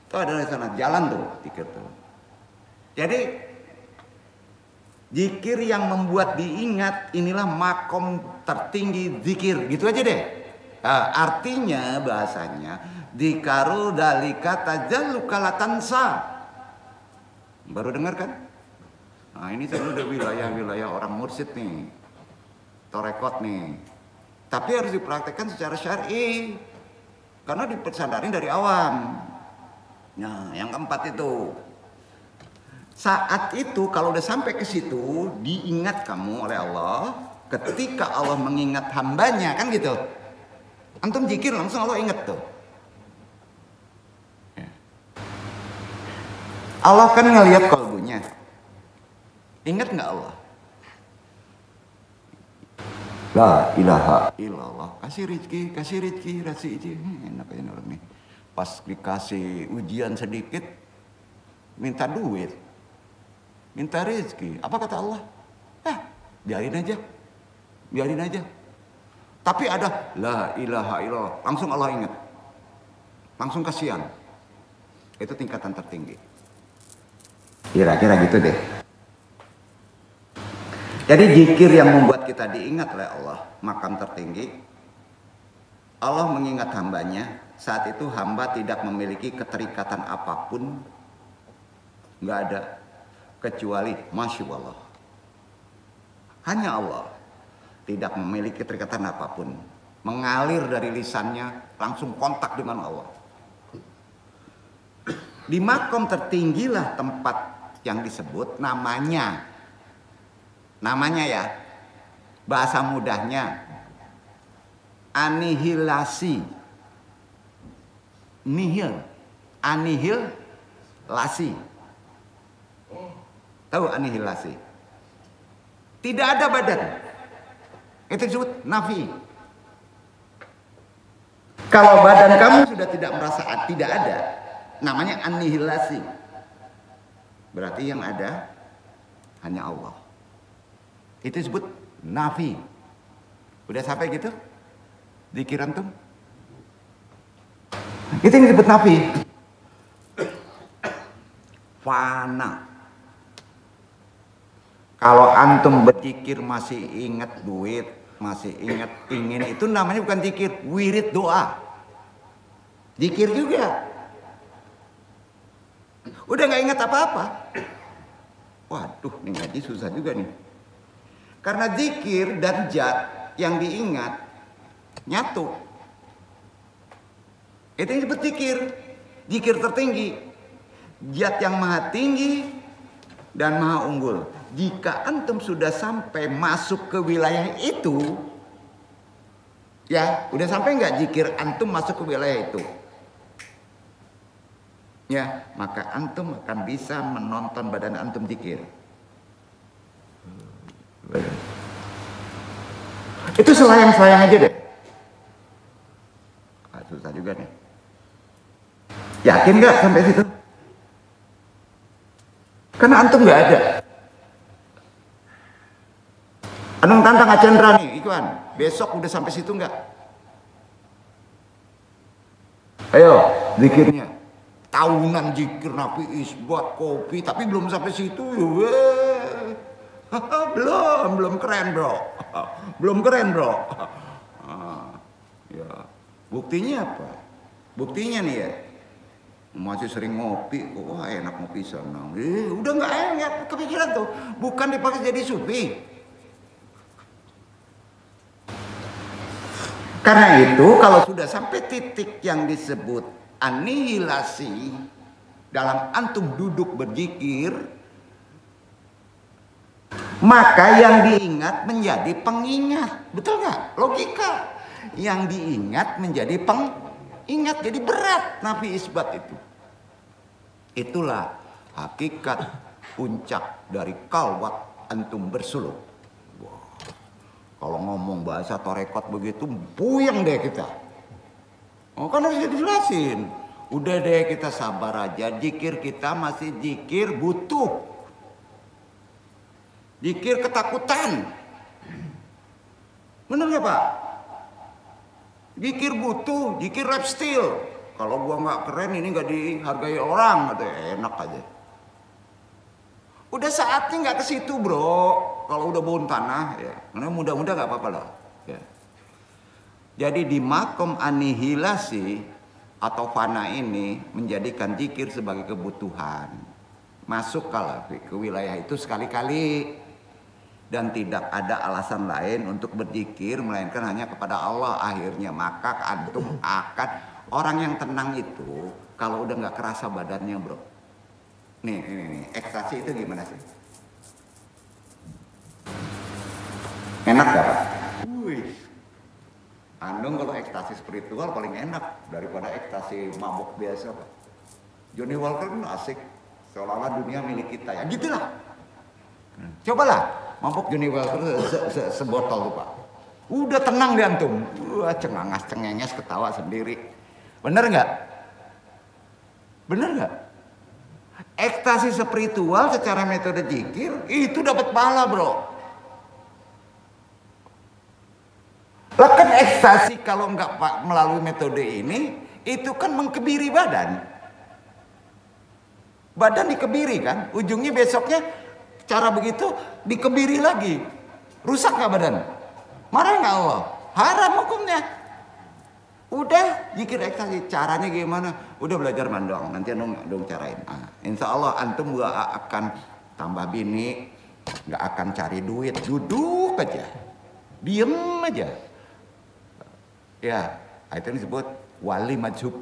Itu ada resonansi. Jalan tuh zikir tuh. Jadi zikir yang membuat diingat inilah makom tertinggi zikir. Gitu aja deh. Nah, artinya bahasanya dikaru dalika tajalluka latansa. Baru dengar kan? Nah, ini udah wilayah-wilayah orang mursyid nih. Torekot nih. Tapi harus dipraktekkan secara syar'i. Karena dipersadarin dari awam. Nah, yang keempat itu. Saat itu kalau udah sampai ke situ, diingat kamu oleh Allah. Ketika Allah mengingat hambanya, kan gitu. Antum zikir langsung Allah ingat tuh. Ya. Allah kan ngelihat kalbunya. Ingat nggak Allah? La ilaha illallah. Kasih rezeki, enak aja orang nih. Pas dikasih ujian sedikit, minta duit, minta rezeki. Apa kata Allah? Biarin aja. Tapi ada la ilaha illallah, langsung Allah ingat, langsung kasihan. Itu tingkatan tertinggi. Kira-kira gitu deh. Jadi zikir yang membuat kita diingat oleh Allah, makam tertinggi. Allah mengingat hambanya, saat itu hamba tidak memiliki keterikatan apapun, nggak ada, kecuali Masya Allah. Hanya Allah tidak memiliki keterikatan apapun, mengalir dari lisannya, langsung kontak dengan Allah. Di makam tertinggilah tempat yang disebut namanya ya, bahasa mudahnya anihilasi, anihilasi. Tahu anihilasi? Tidak ada badan, itu disebut nafi. Kalau badan kamu sudah tidak merasa tidak ada, namanya anihilasi. Berarti yang ada hanya Allah. Itu disebut nafi. Udah sampai gitu? Zikir antum? Itu yang disebut nafi. Fana. Kalau antum berzikir masih ingat duit, masih ingat ingin, itu namanya bukan zikir, wirid doa. Zikir juga. Udah nggak ingat apa-apa. Waduh, ini ngaji susah juga nih. Karena zikir dan zat yang diingat nyatu. Itu yang disebut zikir. Zikir tertinggi. Zat yang maha tinggi dan maha unggul. Jika antum sudah sampai masuk ke wilayah itu, ya, udah sampai nggak zikir antum masuk ke wilayah itu? Ya, maka antum akan bisa menonton badan antum zikir. Itu selayang-selayang aja deh. Susah juga nih. Yakin nggak sampai situ? Karena antum nggak ada. Antum tantang Acendra nih, Ikhwan. Besok udah sampai situ nggak? Ayo, zikirnya. Tahunan zikir Nabi Isbat kopi, tapi belum sampai situ. belum keren bro. Ya. Buktinya apa? Buktinya nih ya, masih sering ngopi, wah enak ngopi sana. Udah nggak enak kepikiran tuh, bukan dipakai jadi sufi. Karena itu kalau sudah sampai titik yang disebut anihilasi dalam antum duduk berzikir, maka yang diingat menjadi pengingat. Betul nggak? Logika. Yang diingat menjadi pengingat. Jadi berat nafi isbat itu. Itulah hakikat puncak dari kalwat antum bersuluk. Wow. Kalau ngomong bahasa torekot begitu, puyeng deh kita. Oh, kan harus dijelasin. Udah deh kita sabar aja. Zikir kita masih zikir butuh. Zikir ketakutan. Bener gak Pak? Zikir butuh, zikir lifestyle. Kalau gua nggak keren ini nggak dihargai orang, gitu. Enak aja. Udah saatnya nggak ke situ bro. Kalau udah bau tanah, ya. Karena mudah-mudah nggak apa-apa lah. Ya. Jadi di makom anihilasi atau fana ini menjadikan zikir sebagai kebutuhan. Masuk kalau ke wilayah itu sekali-kali. Dan tidak ada alasan lain untuk berzikir melainkan hanya kepada Allah akhirnya. Maka antum akan, orang yang tenang itu kalau udah nggak kerasa badannya bro. Nih, ekstasi itu gimana sih? Enak gak Pak? Wih, andong kalau ekstasi ekstasi spiritual paling enak daripada ekstasi mabuk biasa, Pak. Johnny Walker kan asik, seolah-olah dunia milik kita, ya gitulah. Cobalah mabuk Johnny Walker sebotol tuh, Pak. Udah tenang di antum, cengangas cengenges ketawa sendiri. Bener nggak? Bener nggak? Ekstasi spiritual secara metode zikir itu dapat pahala, bro. Lah kan ekstasi kalau nggak melalui metode ini itu kan mengkebiri badan. Badan dikebiri kan, ujungnya besoknya cara begitu dikebiri lagi. Rusak nggak badan? Marah nggak Allah? Haram hukumnya. Udah zikir ekstasi, caranya gimana? Udah belajar mandong, nanti dong carain. Insya Allah antum gak akan tambah bini, gak akan cari duit, duduk aja, diem aja. Ya, itu disebut wali majhub.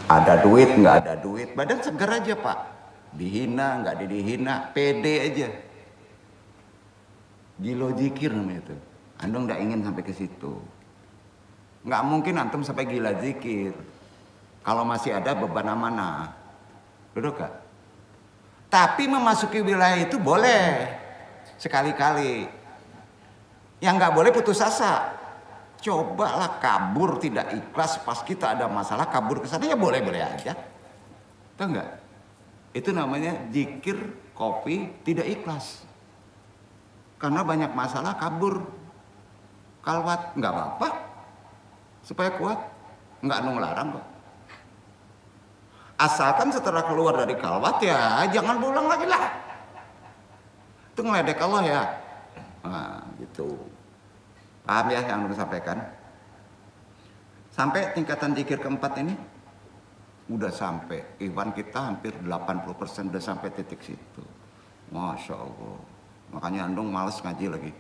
Ada duit, nggak ada duit, badan segar aja, Pak. Dihina, nggak dihina, pede aja. Gilo zikir namanya itu. Antum nggak ingin sampai ke situ. Nggak mungkin antum sampai gila zikir kalau masih ada beban amanah. Duduk gak? Tapi memasuki wilayah itu boleh sekali-kali. Yang nggak boleh putus asa. Cobalah kabur tidak ikhlas pas kita ada masalah, kabur ke sana ya boleh-boleh aja. Tahu nggak? Itu namanya zikir kopi tidak ikhlas. Karena banyak masalah kabur. Kalwat nggak apa-apa. Supaya kuat, nggak ngelarang kok. Asalkan setelah keluar dari kalwat ya jangan pulang lagi lah. Itu ngeledek Allah ya. Nah gitu. Paham ya yang harus sampaikan? Sampai tingkatan zikir keempat ini udah sampai. Iwan kita hampir 80% udah sampai titik situ. Masya Allah. Makanya andung males ngaji lagi.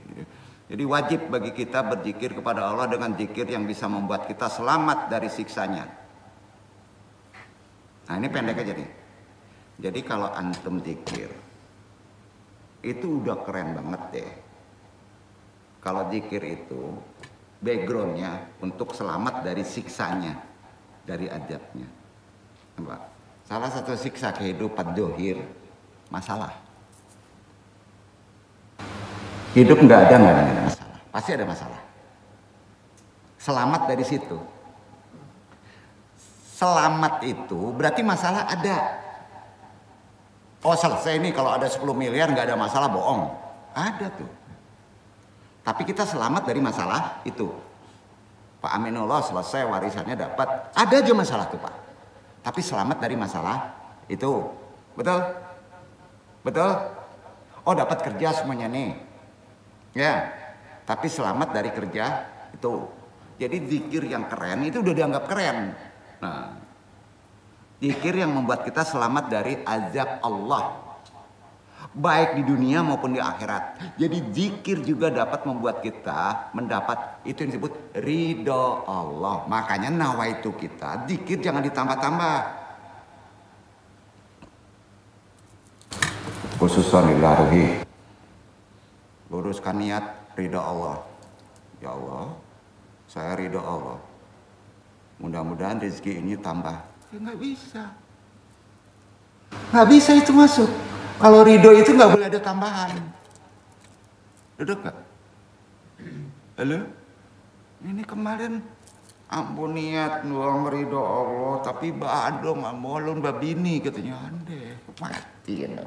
Jadi wajib bagi kita berzikir kepada Allah dengan zikir yang bisa membuat kita selamat dari siksanya. Nah ini pendek aja nih. Jadi kalau antum zikir itu udah keren banget deh. Kalau zikir itu backgroundnya untuk selamat dari siksanya, dari adabnya. Salah satu siksa kehidupan dohir masalah. Hidup nggak ada masalah, pasti ada masalah. Selamat dari situ. Selamat itu berarti masalah ada. Oh selesai nih kalau ada 10 miliar nggak ada masalah, bohong. Ada tuh. Tapi kita selamat dari masalah itu. Pak Aminullah selesai warisannya dapat, ada aja masalah tuh Pak. Tapi selamat dari masalah itu, betul? Betul? Oh dapat kerja semuanya nih. Ya, tapi selamat dari kerja itu. Jadi zikir yang keren itu udah dianggap keren. Nah, zikir yang membuat kita selamat dari azab Allah, baik di dunia maupun di akhirat. Jadi zikir juga dapat membuat kita mendapat itu yang disebut ridho Allah. Makanya nawaitu kita zikir jangan ditambah-tambah. Khususan lillahi. Luruskan niat ridho Allah. Ya Allah, saya ridho Allah. Mudah-mudahan rezeki ini tambah. Ya nggak bisa. Nggak bisa itu masuk. Kalau ridho itu nggak boleh ada tambahan. Duduk gak? Halo? Ini kemarin ampun niat doang ridho Allah, tapi badong amolun babini katanya ande. Mati ya.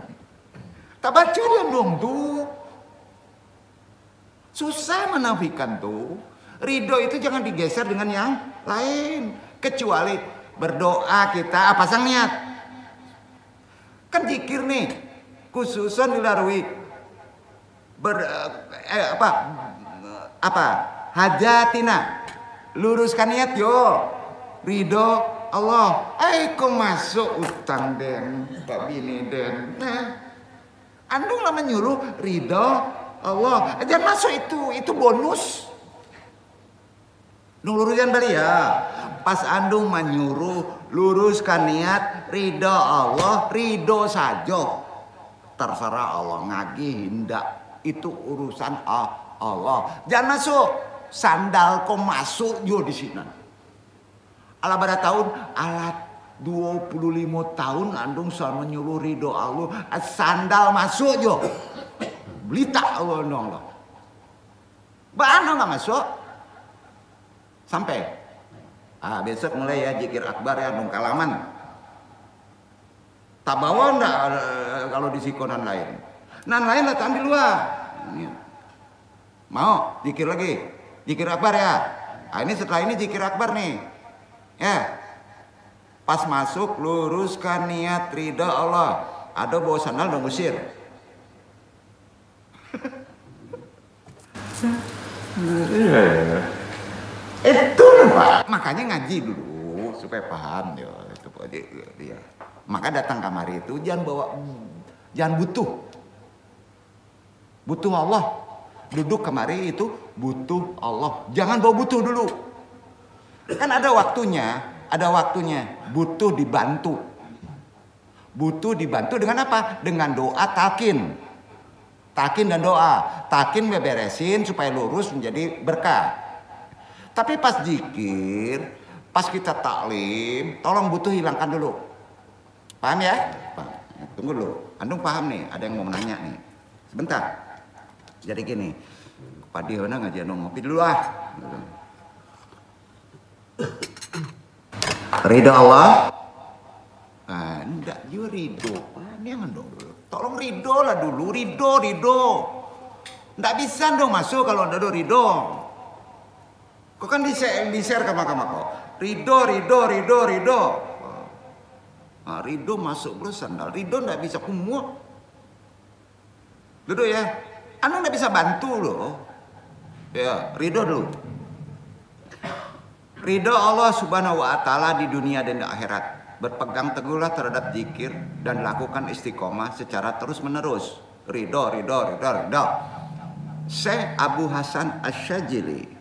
Tak baca dia dong tuh. Susah menafikan tuh. Ridho itu jangan digeser dengan yang lain. Kecuali berdoa kita pasang niat. Kan zikir nih. Khususan dilarui. Hajatina. Luruskan niat yo. Ridho Allah. Kok masuk utang den. Pak bini den. Nah. Andung lama nyuruh ridho Allah, jangan masuk itu bonus. Luruskan balik ya. Pas andung menyuruh luruskan niat ridho Allah, ridho saja. Terserah Allah ngagi hendak itu urusan Allah. Jangan masuk. sandal kau masuk jo di sini. Ala pada tahun alat 25 tahun andung sama nyuruh ridho Allah sandal masuk jo. Belita Allah dong lah. Bano nggak masuk sampai. Besok mulai ya zikir akbar ya andung kalaman. Tak bawa enggak kalau di sikonan lain. Nan lain lah ambil luar. Mau zikir lagi. Zikir akbar ya. Ini setelah ini zikir akbar nih. Ya. Pas masuk luruskan niat ridha Allah. Ada bawa sandal dong usir. Itu Pak. Makanya ngaji dulu supaya paham ya. Itu dia. Maka datang kamari itu jangan butuh Allah. Duduk kemari itu butuh Allah. Jangan bawa butuh dulu. Kan ada waktunya butuh dibantu. Butuh dibantu dengan apa? Dengan doa talqin. Talqin dan doa. Talqin beberesin supaya lurus menjadi berkah. Tapi pas zikir, pas kita taklim, tolong butuh hilangkan dulu. Paham ya? Tunggu dulu. Andung paham nih, ada yang mau nanya nih. Sebentar. Jadi gini, Pak Dihona ngaji andung ngopi dulu ah. Ridho Allah? Enggak, you ridho. Ini yang andung dulu. Tolong ridho lah dulu, ridho. Enggak bisa dong masuk kalau ada ridho. Kok kan di-share ke mahkamah kok. Ridho. Nah, ridho masuk bro sandal. Ridho nggak bisa kumur. Duduk ya. Anu nggak bisa bantu loh. Ya, ridho dulu. Ridho Allah Subhanahu wa taala di dunia dan di akhirat. Berpegang teguhlah terhadap zikir dan lakukan istiqomah secara terus-menerus. Ridho. Syekh Abu Hasan Asy-Syadzili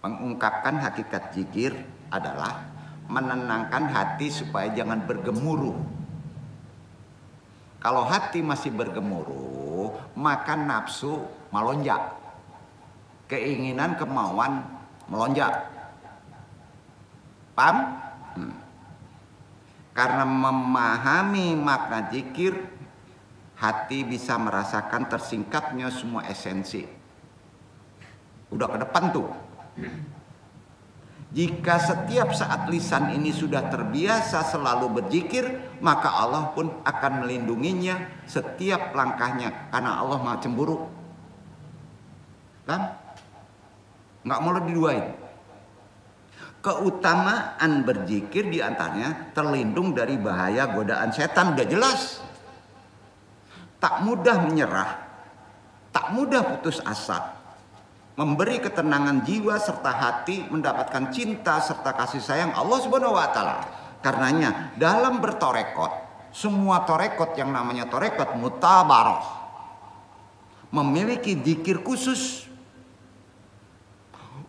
mengungkapkan hakikat zikir adalah menenangkan hati supaya jangan bergemuruh. Kalau hati masih bergemuruh, maka nafsu melonjak. Keinginan, kemauan melonjak. Paham? Karena memahami makna zikir, hati bisa merasakan tersingkapnya semua esensi. Udah ke depan tuh. Jika setiap saat lisan ini sudah terbiasa selalu berzikir, maka Allah pun akan melindunginya setiap langkahnya, karena Allah Maha cemburu. Kan? Nggak mau diduain. Keutamaan berzikir diantaranya terlindung dari bahaya godaan setan, udah jelas. Tak mudah menyerah, tak mudah putus asa. Memberi ketenangan jiwa serta hati, mendapatkan cinta serta kasih sayang Allah Subhanahu wa taala. Karenanya dalam bertorekot, semua torekot yang namanya torekot mutabaroh memiliki zikir khusus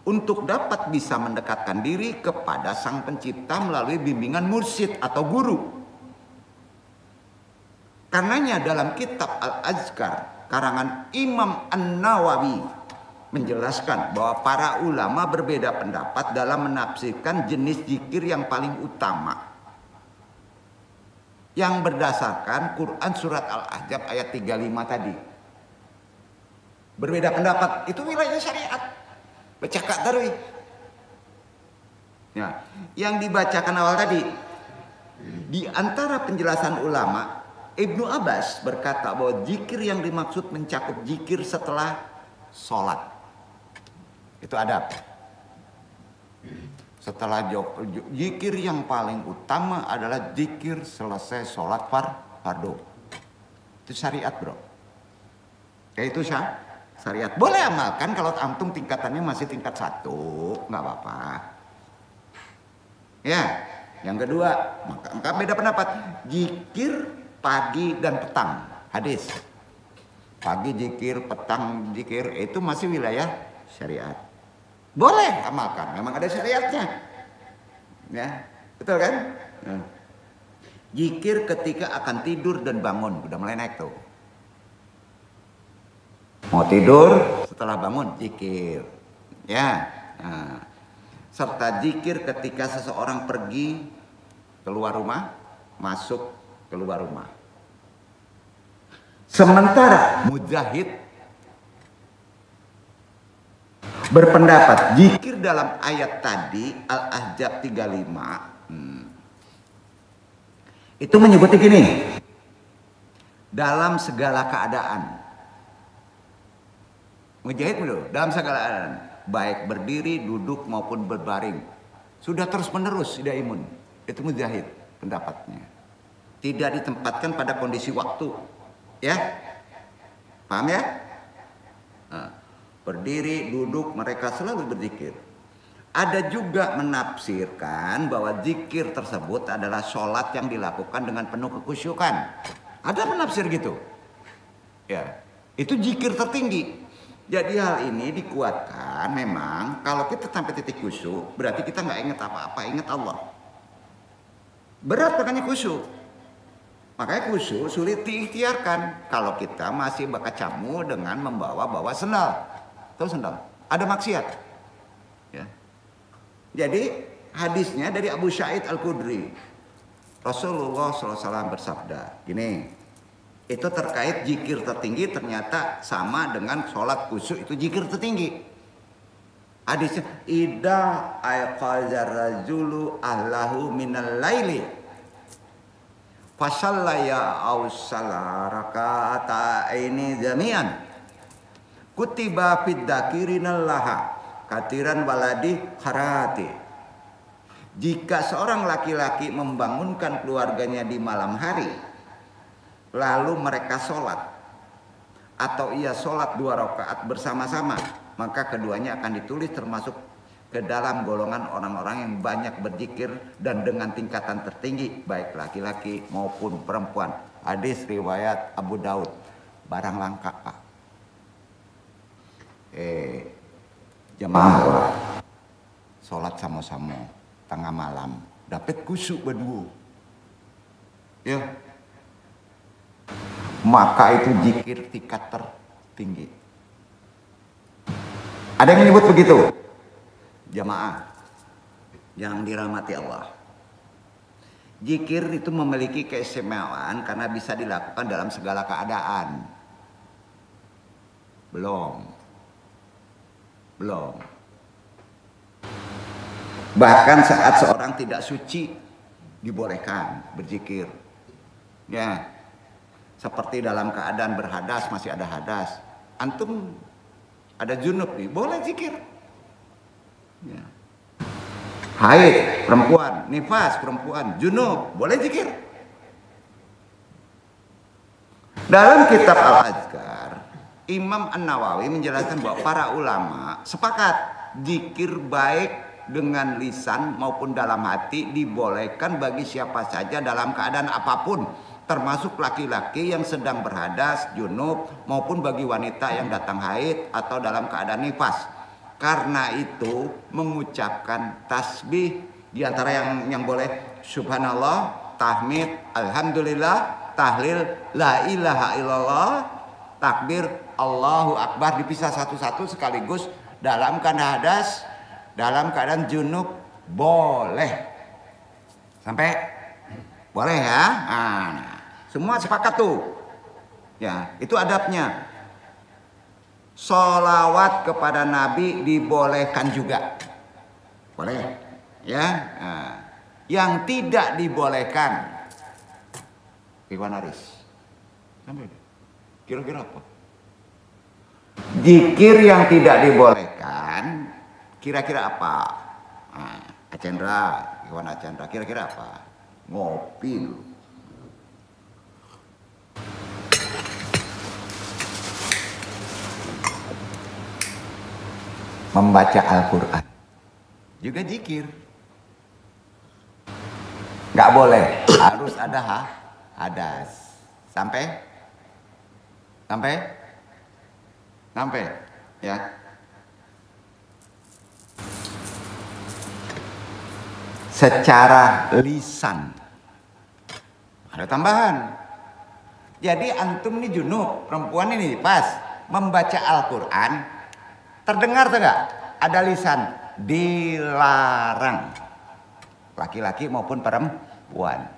untuk dapat bisa mendekatkan diri kepada Sang Pencipta melalui bimbingan mursyid atau guru. Karenanya dalam kitab Al-Azkar karangan Imam An-Nawawi menjelaskan bahwa para ulama berbeda pendapat dalam menafsirkan jenis zikir yang paling utama, yang berdasarkan Quran surat Al-Ahzab ayat 35 tadi. Berbeda pendapat, itu wilayah syariat. Baca darwi. Ya, yang dibacakan awal tadi, di antara penjelasan ulama, Ibnu Abbas berkata bahwa zikir yang dimaksud mencakup zikir setelah sholat. Itu adab. Setelah zikir yang paling utama adalah zikir selesai sholat fardu. Itu syariat bro. Kayak itu syariat. Boleh amalkan kalau antum tingkatannya masih tingkat 1, nggak apa-apa. Ya, yang kedua, maka beda pendapat. Zikir pagi dan petang, hadis. Pagi zikir, petang zikir, itu masih wilayah syariat. Boleh amalkan, memang ada syariatnya. Ya, betul kan? Zikir ketika akan tidur dan bangun, udah mulai naik tuh. Mau tidur, setelah bangun zikir. Ya. Nah, serta zikir ketika seseorang pergi keluar rumah, masuk keluar rumah. Sementara Mujahid berpendapat zikir dalam ayat tadi Al-Ahzab 35 itu menyebutnya gini, dalam segala keadaan. Mujahid dulu, dalam segala keadaan, baik berdiri, duduk maupun berbaring, sudah terus menerus tidak imun. Itu Mujahid pendapatnya. Tidak ditempatkan pada kondisi waktu, ya, paham ya? Nah, berdiri, duduk, mereka selalu berzikir. Ada juga menafsirkan bahwa zikir tersebut adalah sholat yang dilakukan dengan penuh kekhusyukan. Ada penafsir gitu. Ya, itu zikir tertinggi. Jadi hal ini dikuatkan memang kalau kita sampai titik khusyuk, berarti kita nggak ingat apa-apa, ingat Allah. Berat makanya khusyuk. Makanya khusyuk sulit diikhtiarkan kalau kita masih berkecamuk dengan membawa sendal. Tahu sendal? Ada maksiat. Ya. Jadi hadisnya dari Abu Sa'id Al-Khudri. Rasulullah SAW bersabda, gini, itu terkait zikir tertinggi ternyata sama dengan sholat khusyuk, itu zikir tertinggi. Hadisnya, idza ayqazar rajulu ahlahu minal laili fasallaya aw salaraka ini jami'an kutiba fid dzakirinallaha katiran waladi harati. Jika seorang laki-laki membangunkan keluarganya di malam hari, lalu mereka sholat, atau ia sholat 2 rakaat bersama-sama, maka keduanya akan ditulis termasuk ke dalam golongan orang-orang yang banyak berzikir dan dengan tingkatan tertinggi, baik laki-laki maupun perempuan. Hadis riwayat Abu Daud. Barang langka, Pak. Jemaah sholat sama-sama tengah malam, dapat khusyuk berdua, ya, maka itu zikir tingkat tertinggi. Ada yang menyebut begitu, jamaah yang dirahmati Allah. Zikir itu memiliki keistimewaan karena bisa dilakukan dalam segala keadaan. Belum. Bahkan saat seorang tidak suci dibolehkan berzikir. Ya. Seperti dalam keadaan berhadas, masih ada hadas. Antum ada junub nih, boleh zikir. Ya. Haid perempuan, nifas perempuan, junub, boleh zikir. Dalam kitab Al-Azkar, Imam An-Nawawi menjelaskan bahwa para ulama sepakat zikir baik dengan lisan maupun dalam hati dibolehkan bagi siapa saja dalam keadaan apapun, termasuk laki-laki yang sedang berhadas, junub, maupun bagi wanita yang datang haid atau dalam keadaan nifas. Karena itu mengucapkan tasbih di antara yang boleh subhanallah, tahmid, alhamdulillah, tahlil, la ilaha illallah, takbir, Allahu Akbar dipisah satu-satu sekaligus dalam keadaan hadas, dalam keadaan junub boleh. Sampai boleh ya. Nah, semua sepakat tuh. Ya, itu adabnya. Sholawat kepada Nabi dibolehkan juga. Boleh. Ya. Nah, yang tidak dibolehkan. Iwan Aris. Kira-kira apa? Zikir yang tidak dibolehkan, kira-kira apa? Nah, Acendra, Iwan Acendra, kira-kira apa? Ngopi lu. Membaca Al-Quran juga zikir. Nggak boleh, harus ada hadas. Sampai ya. Secara lisan ada tambahan. Jadi antum nih junub, perempuan ini pas membaca Al-Quran, terdengar tuh nggak? ada lisan, dilarang. Laki-laki maupun perempuan.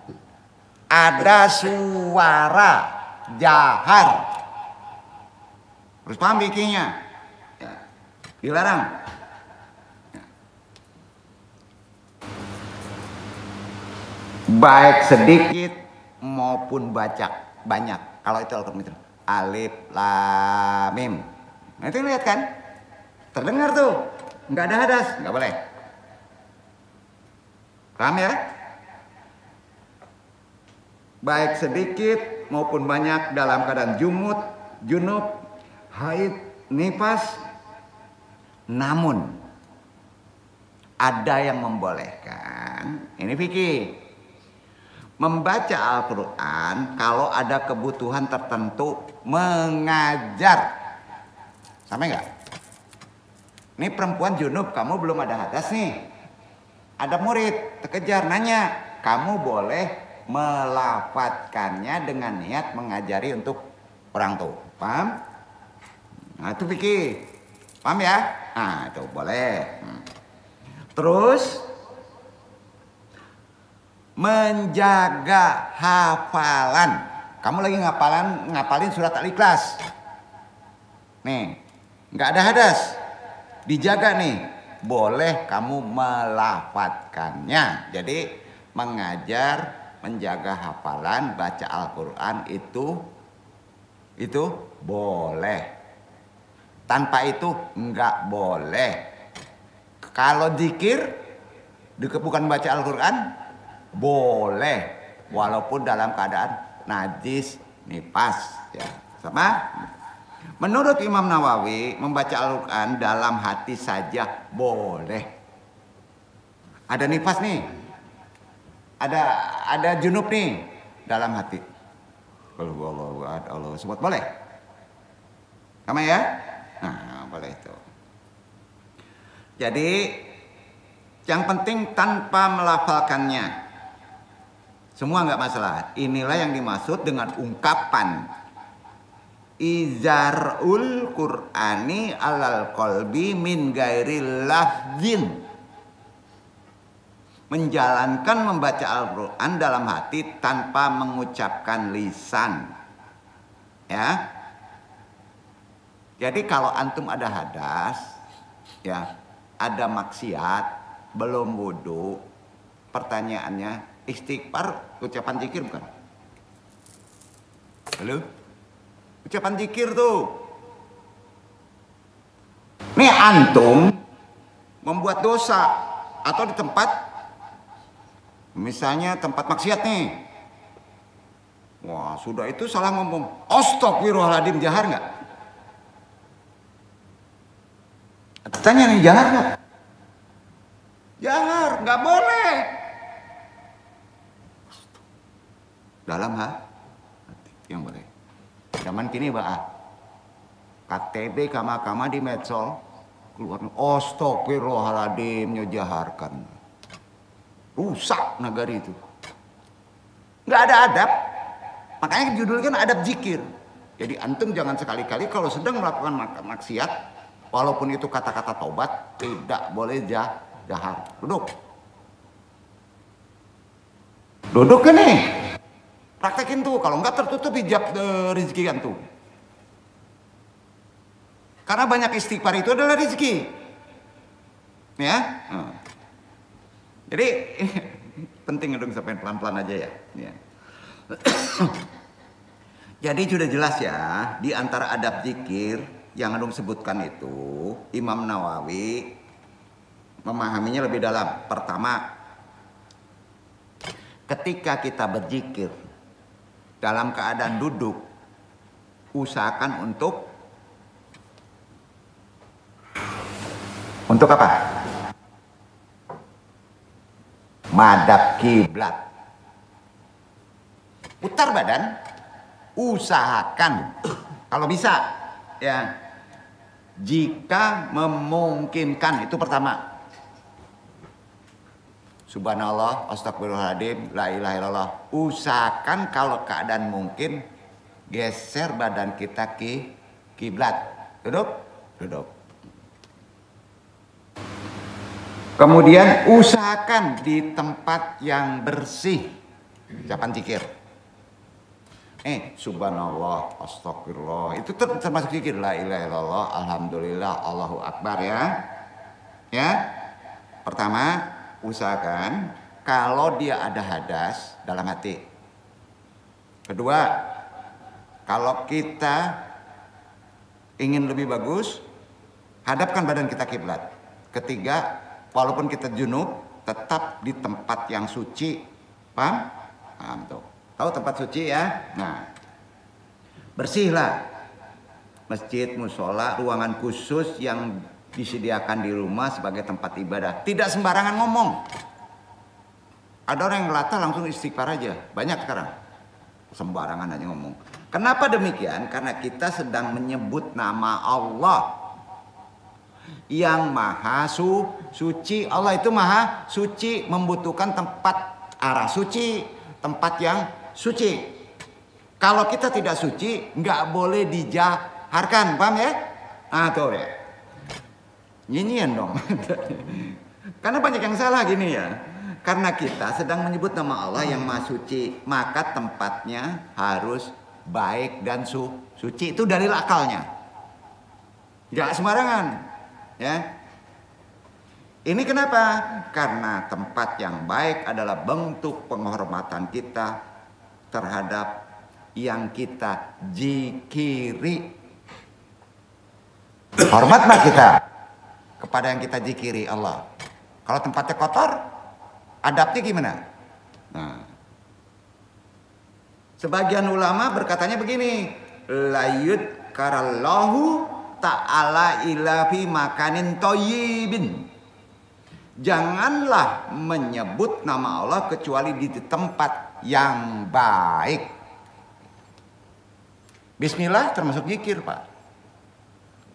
Ada suara, jahar. Harus paham bikinnya. Ya. Dilarang. Ya. Baik sedikit maupun banyak. Kalau itu Al-Quran itu alif lam mim. Nah itu lihat kan? Terdengar tuh. Nggak ada hadas, nggak boleh. Paham ya? Baik sedikit maupun banyak dalam keadaan junub, haid, nifas. Namun ada yang membolehkan. Ini fikih. Membaca Al-Quran kalau ada kebutuhan tertentu mengajar. Sampai nggak? Ini perempuan junub, kamu belum ada hadas nih. Ada murid terkejar nanya, kamu boleh melafadzkannya dengan niat mengajari untuk orang tua. Paham? Nah itu fikih. Paham ya? Nah itu boleh. Terus menjaga hafalan. Kamu lagi ngapalin surat Al-Ikhlas. Nih, nggak ada hadas. Dijaga nih. Boleh kamu melafadzkannya. Jadi mengajar, menjaga hafalan, baca Al-Quran itu boleh. Tanpa itu nggak boleh. Kalau zikir bukan baca Al-Quran boleh, walaupun dalam keadaan najis, nifas, ya. Sama? Menurut Imam Nawawi, membaca Al-Quran dalam hati saja boleh. Ada nifas nih, ada junub nih dalam hati. Allah sebut boleh. Sama ya? Nah, boleh itu. Jadi yang penting tanpa melafalkannya. Semua nggak masalah. Inilah yang dimaksud dengan ungkapan izarul Qur'ani alal qalbi min gairi lafzin. Menjalankan membaca Al-Quran dalam hati tanpa mengucapkan lisan. Ya. Jadi kalau antum ada hadas, ya, ada maksiat, belum wudu, pertanyaannya istighfar ucapan zikir bukan? Halo? Ucapan zikir tuh. Nih antum membuat dosa atau di tempat misalnya tempat maksiat nih. Wah, sudah itu salah ngomong. Astagfirullahaladzim, jahar nggak? Tanya nih, jahar nggak? Jahar, nggak boleh. Dalam hati yang boleh. Zaman kini KTB kama-kama di medsos keluar astagfirullahaladzim nyojaharkan. Rusak negara itu. Nggak ada adab. Makanya judulnya kan adab zikir. Jadi antum jangan sekali-kali kalau sedang melakukan maksiat, walaupun itu kata-kata taubat, tidak boleh jahar. Duduk. Duduk kan nih. Praktekin tuh, kalau enggak tertutup hijab rezeki antum. Karena banyak istighfar itu adalah rezeki. Ya. Jadi penting dong sampai pelan-pelan aja ya. Jadi sudah jelas ya, di antara adab zikir yang Anung sebutkan itu, Imam Nawawi memahaminya lebih dalam. Pertama, ketika kita berzikir dalam keadaan duduk, usahakan untuk apa? Madhab kiblat. Putar badan, usahakan kalau bisa ya. Jika memungkinkan, itu pertama. Subhanallah, astagfirullahaladzim, la ilaha illallah. Usahakan kalau keadaan mungkin geser badan kita ke kiblat. Duduk, duduk. Kemudian usahakan di tempat yang bersih. Ucapan zikir. Subhanallah, astagfirullah. Itu termasuk zikir. La ilaha illallah, alhamdulillah, Allahu akbar ya. Ya. Pertama, usahakan kalau dia ada hadas dalam hati. Kedua, kalau kita ingin lebih bagus, hadapkan badan kita kiblat. Ketiga, walaupun kita junub, tetap di tempat yang suci. Paham? Paham tuh. Tahu tempat suci ya? Nah, bersihlah masjid, musola, ruangan khusus yang disediakan di rumah sebagai tempat ibadah. Tidak sembarangan ngomong. Ada orang yang latah langsung istighfar aja. Banyak sekarang. Sembarangan aja ngomong. Kenapa demikian? Karena kita sedang menyebut nama Allah yang maha suci. Allah itu maha suci, membutuhkan tempat arah suci, tempat yang suci. Kalau kita tidak suci, nggak boleh dijaharkan, paham ya? Ah tuh ya. Nyanyian dong. Karena banyak yang salah gini ya. Karena kita sedang menyebut nama Allah yang maha suci, maka tempatnya harus baik dan suci. Itu dalil akalnya. Nggak sembarangan. Ya. Ini kenapa? Karena tempat yang baik adalah bentuk penghormatan kita terhadap yang kita zikiri. Hormatlah kita kepada yang kita zikiri Allah. Kalau tempatnya kotor, adabnya gimana? Nah, sebagian ulama berkatanya begini, layut karallahu ta'ala ila fi makanin thayyibin. Janganlah menyebut nama Allah kecuali di tempat yang baik. Bismillah termasuk zikir, Pak.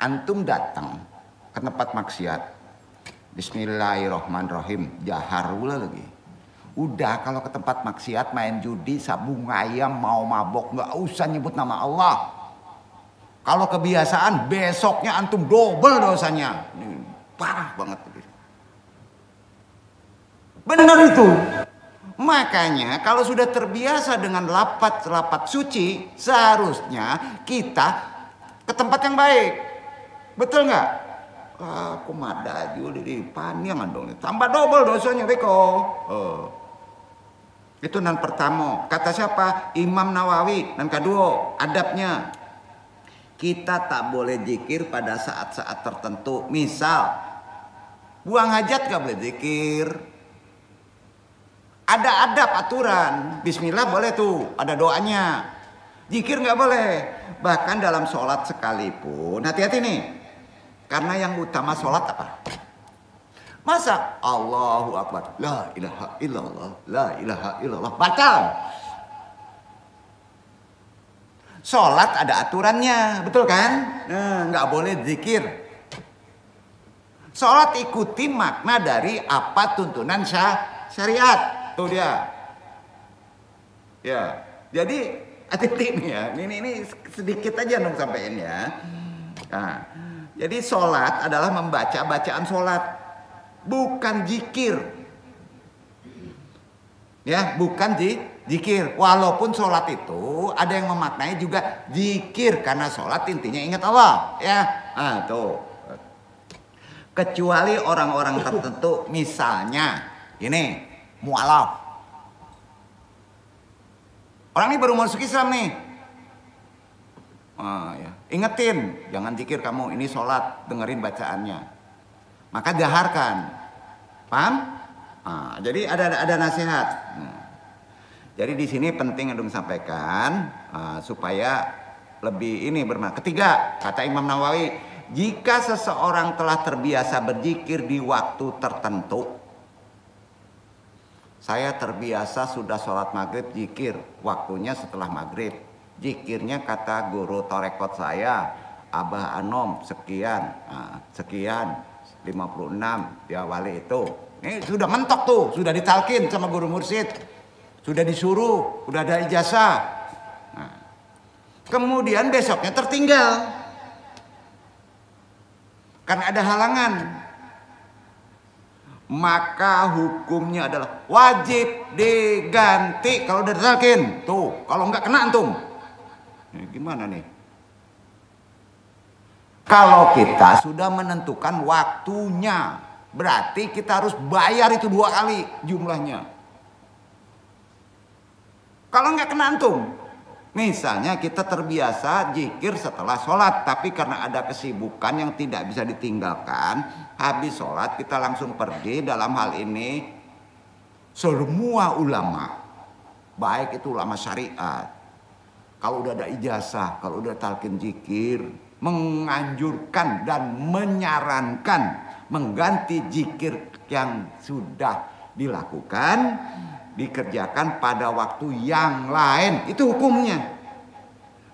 Antum datang ke tempat maksiat, Bismillahirrahmanirrahim, jahar pula lagi. Udah kalau ke tempat maksiat main judi, sabung ayam, mau mabok, nggak usah nyebut nama Allah. Kalau kebiasaan besoknya antum double dosanya. Ini parah banget. Benar itu. Makanya kalau sudah terbiasa dengan lapat-lapat suci, seharusnya kita ke tempat yang baik. Betul nggak? Aku mada juga di panjang dong. Tambah double dosanya beko. Itu nan pertama. Kata siapa? Imam Nawawi. Nan kedua, adabnya. Kita tak boleh zikir pada saat-saat tertentu. Misal, buang hajat gak boleh zikir. Ada adab aturan. Bismillah boleh tuh, ada doanya. Zikir gak boleh. Bahkan dalam sholat sekalipun. Hati-hati nih. Karena yang utama sholat apa? Masa Allahu Akbar, la ilaha illallah, la ilaha illallah, batal. Sholat ada aturannya, betul kan? Nggak boleh zikir. Sholat ikuti makna dari apa tuntunan syariat. Tuh dia. Ya, jadi hati-hati nih ya. Ini sedikit aja dong sampein ya. Nah, jadi sholat adalah membaca bacaan sholat, bukan zikir. Ya, bukan zikir. Walaupun sholat itu ada yang memaknai juga zikir, karena sholat intinya ingat Allah. Ya, tuh. Kecuali orang-orang tertentu, misalnya ini mualaf. Orang ini baru masuk Islam nih. Ya. Ingetin, jangan zikir kamu, ini sholat, dengerin bacaannya. Maka jaharkan. Paham? Jadi ada nasihat. Jadi di sini penting yang sampaikan supaya lebih ini bermakna. Ketiga, kata Imam Nawawi, jika seseorang telah terbiasa berzikir di waktu tertentu, saya terbiasa sudah sholat maghrib zikir, waktunya setelah maghrib. Zikirnya kata guru torekot saya, Abah Anom sekian, sekian 56 ya wali itu. Ini sudah mentok tuh, sudah ditalkin sama guru mursyid, sudah disuruh, sudah ada ijazah. Nah, kemudian besoknya tertinggal karena ada halangan. maka hukumnya adalah wajib diganti kalau udah ditalkin. Tuh, kalau nggak kena antum. Gimana nih? Kalau kita sudah menentukan waktunya, berarti kita harus bayar itu 2 kali jumlahnya. Kalau nggak kena antum, misalnya kita terbiasa zikir setelah sholat, tapi karena ada kesibukan yang tidak bisa ditinggalkan, habis sholat kita langsung pergi. Dalam hal ini semua ulama, baik itu ulama syariat, kalau udah ada ijazah, kalau udah talqin zikir, menganjurkan dan menyarankan mengganti zikir yang sudah dilakukan, dikerjakan pada waktu yang lain. Itu hukumnya.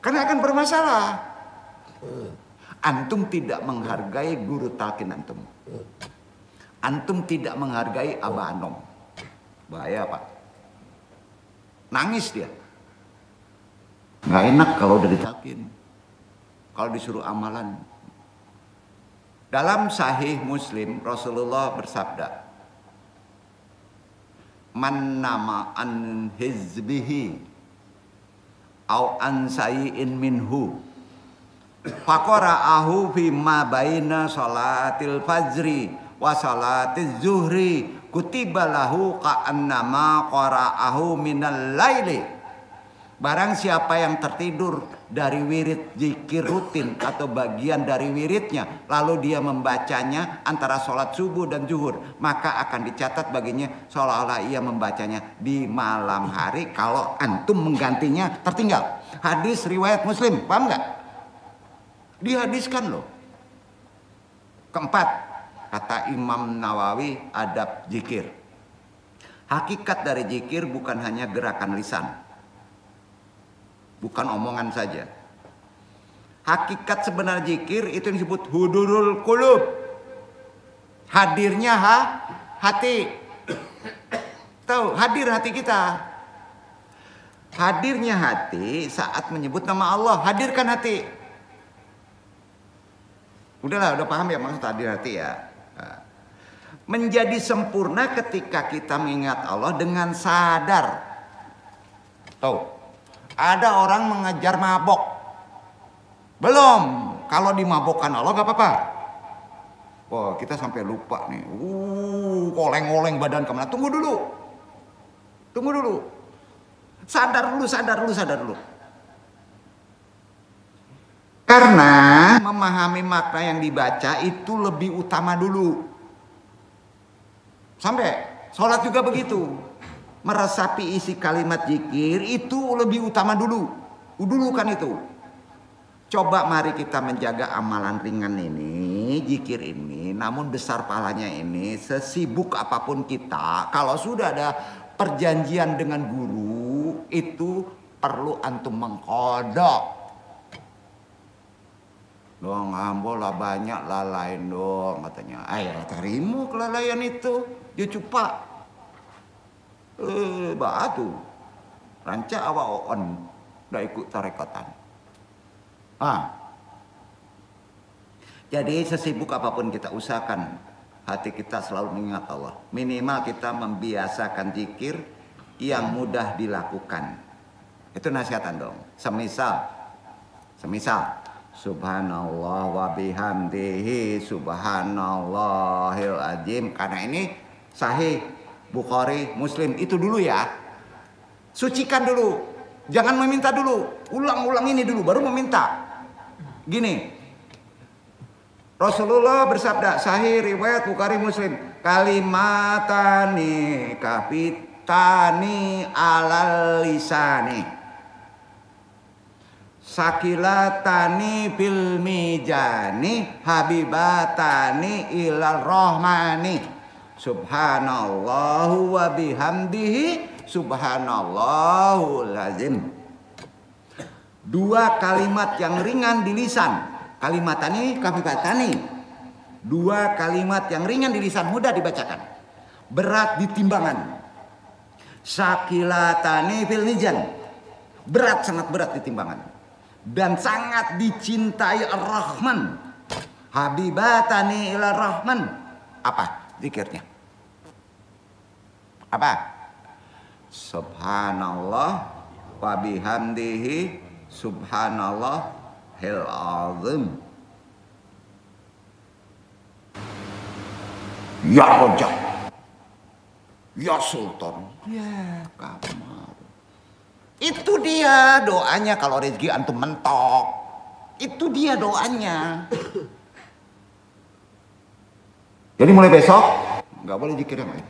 Karena akan bermasalah. Antum tidak menghargai guru talqin antum. Antum tidak menghargai Abah Anom. Bahaya, Pak. Nangis dia. Nggak enak kalau udah ditalqin. Kalau disuruh amalan. Dalam Sahih Muslim, Rasulullah bersabda, man nama an hizbihi au an sayyin minhu faqara'ahu fi ma baina salatil fajri wa salatiz zuhri kutiba lahu ka'annama qara'ahu minal laili. Barang siapa yang tertidur dari wirid zikir rutin atau bagian dari wiridnya, lalu dia membacanya antara sholat subuh dan zuhur, maka akan dicatat baginya seolah-olah ia membacanya di malam hari kalau antum menggantinya tertinggal. Hadis riwayat Muslim, paham nggak? Dihadiskan loh. Keempat, kata Imam Nawawi, adab zikir. Hakikat dari zikir bukan hanya gerakan lisan, bukan omongan saja. Hakikat sebenar zikir itu disebut hudurul qulub. Hadirnya hati. Tahu, hadir hati kita. Hadirnya hati saat menyebut nama Allah. Hadirkan hati. Udahlah, udah paham ya maksud hadir hati ya. Menjadi sempurna ketika kita mengingat Allah dengan sadar. Tahu. Ada orang mengejar mabok. Belum. Kalau dimabokkan Allah gak apa-apa. Wah, kita sampai lupa nih. Koleng-koleng badan kemana. Tunggu dulu. Sadar dulu. Karena memahami makna yang dibaca itu lebih utama dulu. Sampai sholat juga begitu. Meresapi isi kalimat zikir itu lebih utama dulu. Dulukan itu. Coba mari kita menjaga amalan ringan ini, zikir ini, namun besar pahalanya ini, sesibuk apapun kita, kalau sudah ada perjanjian dengan guru, itu perlu antum mengkodok. Dong, ambolah banyak lalain dong katanya. Ayo terima kelalaian itu, dia cupak. Batu rancak awak on dah ikut tarekatan. Jadi sesibuk apapun kita usahakan hati kita selalu mengingat Allah. Minimal kita membiasakan zikir yang mudah dilakukan. Itu nasihatan dong. Semisal subhanallah wa bihamdihi subhanallahil azim. Karena ini sahih Bukhari, Muslim, itu dulu ya. Sucikan dulu. Jangan meminta dulu. Ulang-ulang ini dulu, baru meminta. Gini. Rasulullah bersabda, sahih riwayat Bukhari, Muslim. Kalimatani kafitani alal lisani. Sakilatani fil mijani habibatani ilal rahmani. Subhanallahu wa bihamdihi subhanallahul azim. 2 kalimat yang ringan di lisan. Kalimatani kafifatani. 2 kalimat yang ringan di lisan, mudah dibacakan. Berat di timbangan. Sakilatani fil mizan. Berat, sangat berat di timbangan. Dan sangat dicintai Ar-Rahman. Habibatani ila Rahman. Apa? Zikirnya. Apa? Subhanallah wa bihamdihi subhanallahil azim. Ya Rojak, ya Sultan, ya Kamar. Itu dia doanya kalau rezeki antum mentok. Itu dia doanya. Jadi mulai besok nggak boleh zikir yang lain.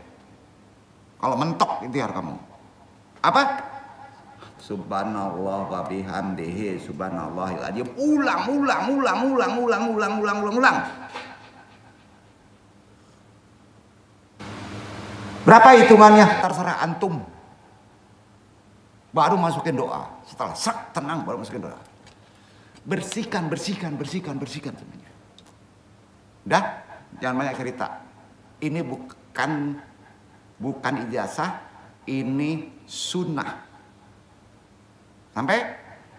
Kalau mentok ikhtiar kamu. Apa? Subhanallah wa bihamdihi subhanallahil azim. Ulang. Berapa hitungannya? Terserah antum. Baru masukin doa. Setelah sak tenang baru masukin doa. Bersihkan semuanya. Udah, jangan banyak cerita. Ini bukan ijazah, ini sunnah. Sampai?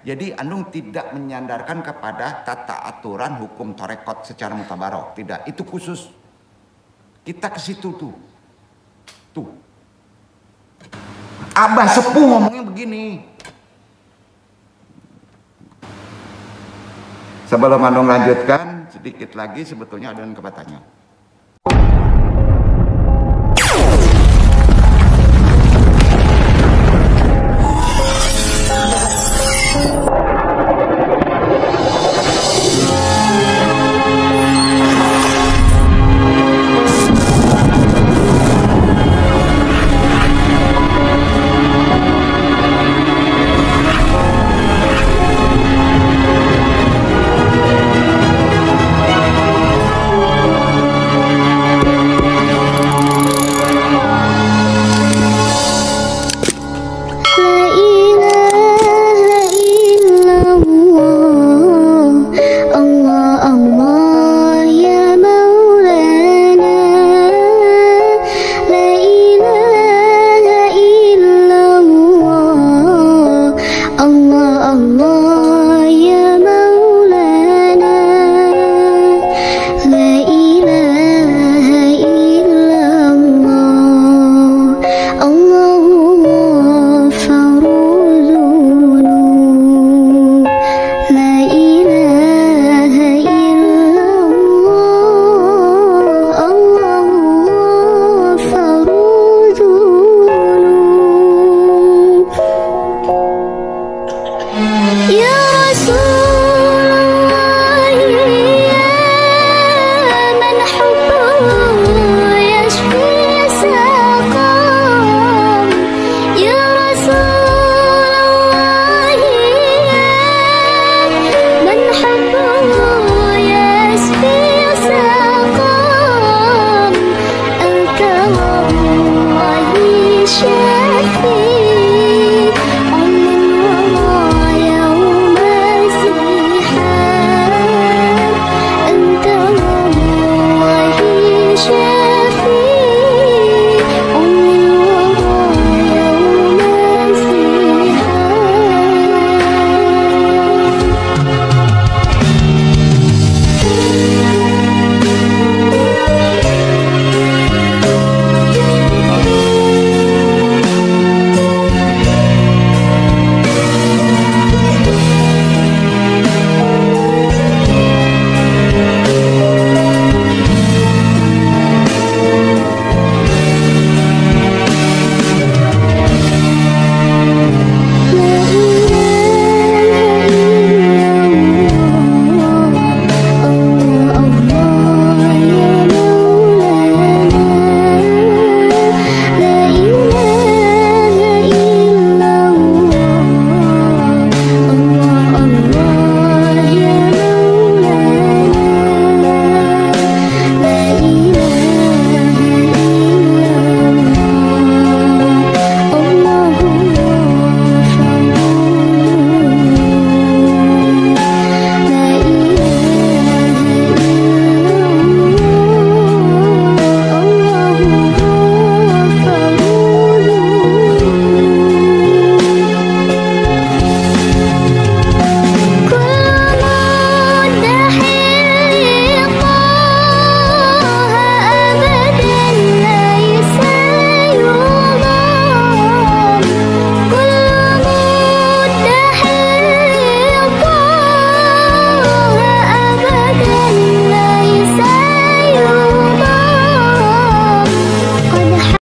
Jadi antum tidak menyandarkan kepada tata aturan hukum tarekat secara mutabarok. Tidak, itu khusus. Kita ke situ tuh. Abah sepuh ngomongnya begini. Sebelum antum lanjutkan, sedikit lagi sebetulnya ada yang kebatanya. La